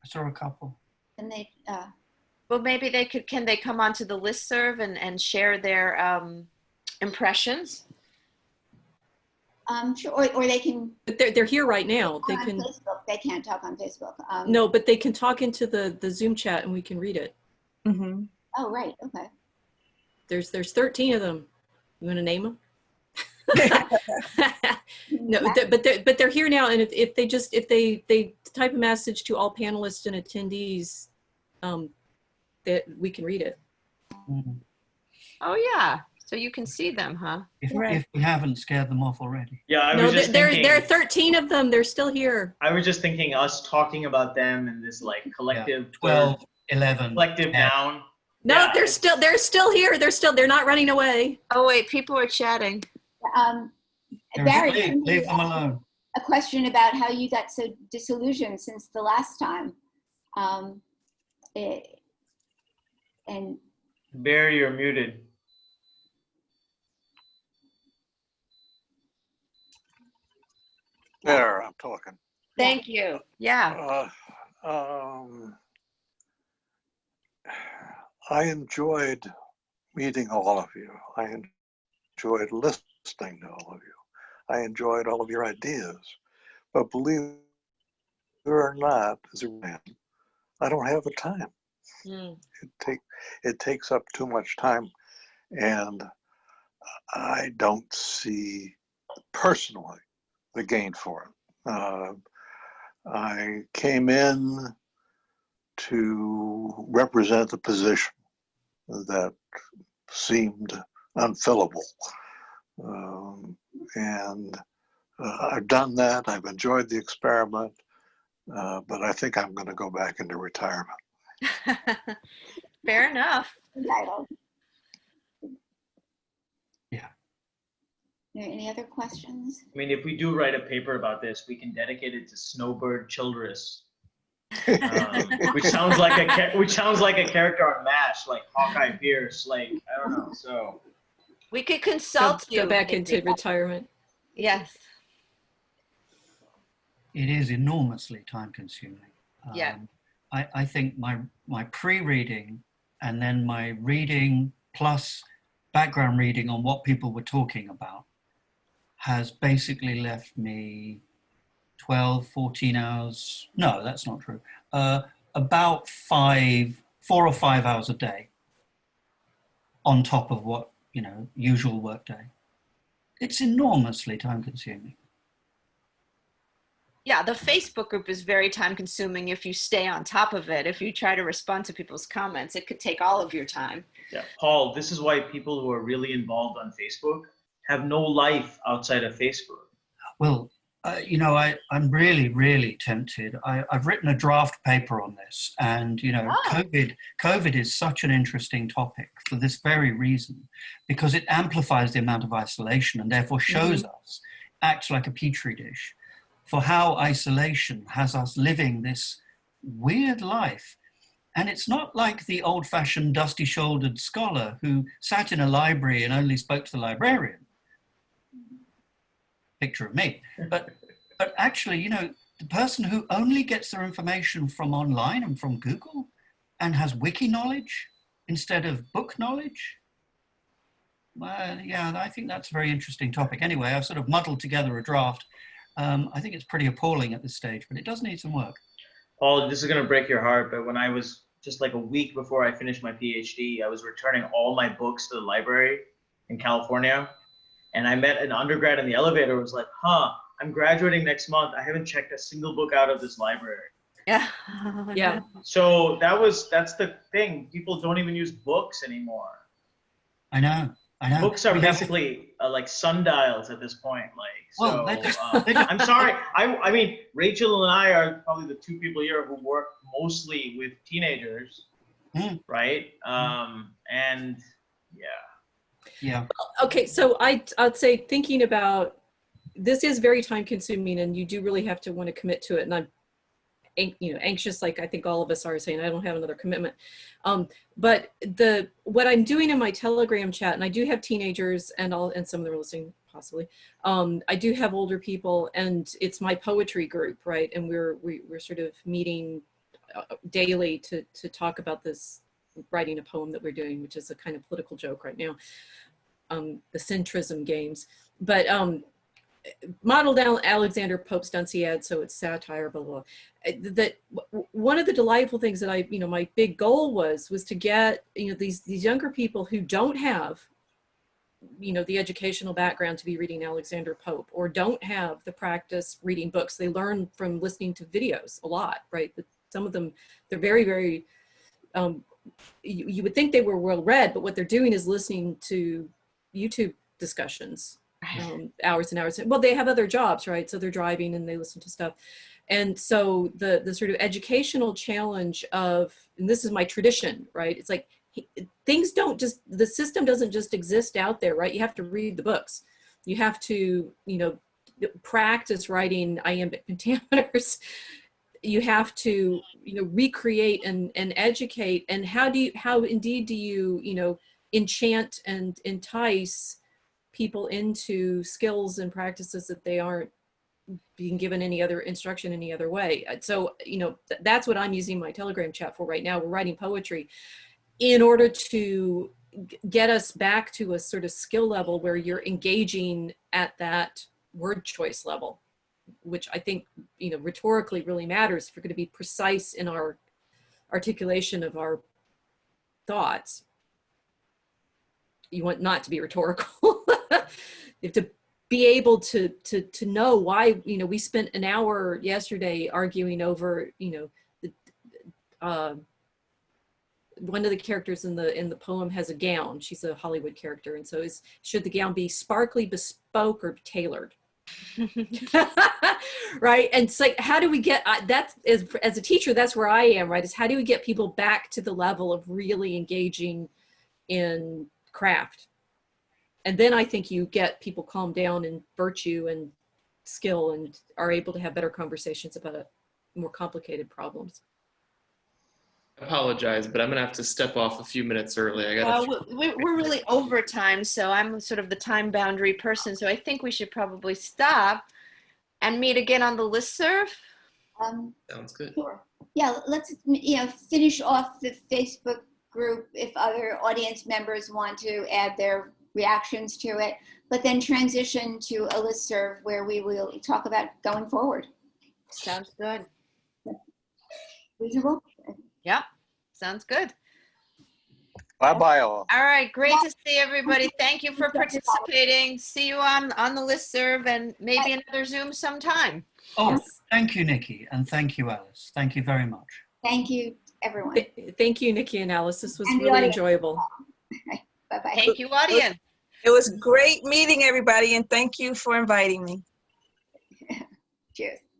saw a couple. And they Well, maybe can they come onto the listserv and share their impressions? sure, or they can. But they're here right now. They On can. Facebook. They can't talk on Facebook. No, but they can talk into the Zoom chat and we can read it. Oh, right. Okay. There's 13 of them. You want to name them? No, but they're here now, and if they type a message to all panelists and attendees, that we can read it. Oh yeah, so you can see them, huh? If we haven't scared them off already. Yeah, I No, was just there thinking, are 13 of them. They're still here. I was just thinking us talking about them and this like collective 12, 11. collective 10. down. No, Yeah, they're still here. They're not running away. Oh wait, people are chatting. Barry, Leave them alone. a question about how you got so disillusioned since the last time. And Barry, you're muted. There, I'm talking. Thank you. Yeah. I enjoyed meeting all of you. I enjoyed listening to all of you. I enjoyed all of your ideas. But believe it or not, as a man, I don't have the time. It takes up too much time, and I don't see personally the gain for it. I came in to represent the position that seemed unfillable. And I've done that. I've enjoyed the experiment, but I think I'm going to go back into retirement. Fair enough. Yeah. Are there any other questions? I mean, if we do write a paper about this, we can dedicate it to Snowbird Childress, which sounds like a character on MASH, like Hawkeye Pierce. Like I don't know. So We could consult you. Go back maybe. into retirement. Yes. It is enormously time consuming. Yeah. I think my pre-reading and then my reading plus background reading on what people were talking about has basically left me 12, 14 hours. No, that's not true. About 4 or 5 hours a day on top of what, usual work day. It's enormously time consuming. Yeah, the Facebook group is very time consuming if you stay on top of it. If you try to respond to people's comments, it could take all of your time. yeah, Paul, this is why people who are really involved on Facebook have no life outside of Facebook. Well, You know, I'm really, really tempted. I've written a draft paper on this, and you know, COVID is such an interesting topic for this very reason, because it amplifies the amount of isolation and therefore shows us, acts like a petri dish, for how isolation has us living this weird life. And it's not like the old-fashioned dusty-shouldered scholar who sat in a library and only spoke to the librarian. Picture of me. But actually, you know, the person who only gets their information from online and from Google and has wiki knowledge instead of book knowledge. Well, yeah, I think that's a very interesting topic. Anyway, I've sort of muddled together a draft. I think it's pretty appalling at this stage, but it does need some work. Paul, this is going to break your heart, but when I was just like a week before I finished my PhD, I was returning all my books to the library in California. And I met an undergrad in the elevator who was like, I'm graduating next month. I haven't checked a single book out of this library. Yeah. Yeah. So that's the thing. People don't even use books anymore. I know. Books are basically like sundials at this point. Like, Well, so I'm sorry. I mean, Rachel and I are probably the two people here who work mostly with teenagers, right? And yeah. Yeah. Okay, so I'd say thinking about this is very time consuming, and you do really have to want to commit to it. And I'm, you know, anxious, like I think all of us are, saying I don't have another commitment. But what I'm doing in my Telegram chat, and I do have teenagers, and some of them are listening possibly. I do have older people, and it's my poetry group, right? And we're sort of meeting daily to talk about this, writing a poem that we're doing, which is a kind of political joke right now. The centrism games, but modeled down Alexander Pope's Dunciad, so it's satire, blah, blah, blah. That one of the delightful things that you know, my big goal was to get, you know, these younger people who don't have, you know, the educational background to be reading Alexander Pope, or don't have the practice reading books. They learn from listening to videos a lot, right? But some of them, they're very, very, you would think they were well read, but what they're doing is listening to YouTube discussions, hours and hours. Well, they have other jobs, right? So they're driving and they listen to stuff. And so the sort of educational challenge of, and this is my tradition, right? It's like, things don't just, the system doesn't just exist out there, right? You have to read the books. You have to, you know, practice writing iambic pentameters. You have to, you know, recreate and educate. And how indeed do you, you know, enchant and entice people into skills and practices that they aren't being given any other instruction any other way. So, you know, that's what I'm using my Telegram chat for right now. We're writing poetry in order to get us back to a sort of skill level where you're engaging at that word choice level, which I think, you know, rhetorically really matters if we're going to be precise in our articulation of our thoughts. You want not to be rhetorical. You have to be able to know why, you know, we spent an hour yesterday arguing over, you know, one of the characters in the poem has a gown. She's a Hollywood character. And so should the gown be sparkly, bespoke, or tailored? Right? And it's like, how do we get, that's, as a teacher, that's where I am, right? Is how do we get people back to the level of really engaging in craft? And then I think you get people calm down in virtue and skill and are able to have better conversations about more complicated problems. I apologize, but I'm gonna have to step off a few minutes early. We're really over time, so I'm sort of the time boundary person. So I think we should probably stop and meet again on the listserv. Sounds good. Sure. Yeah, let's, you know, finish off the Facebook group if other audience members want to add their reactions to it, but then transition to a listserv where we will talk about going forward. Sounds good. Reasonable? Yep, sounds good. Bye-bye all. All right, great to see everybody. Thank you for participating. See you on the listserv and maybe another Zoom sometime. Oh, thank you, Nikki, and thank you, Alice. Thank you very much. Thank you, everyone. Thank you, Nikki and Alice. This was And the really audience. enjoyable. Bye-bye. Thank you, audience. It was great meeting everybody, and thank you for inviting me. Cheers.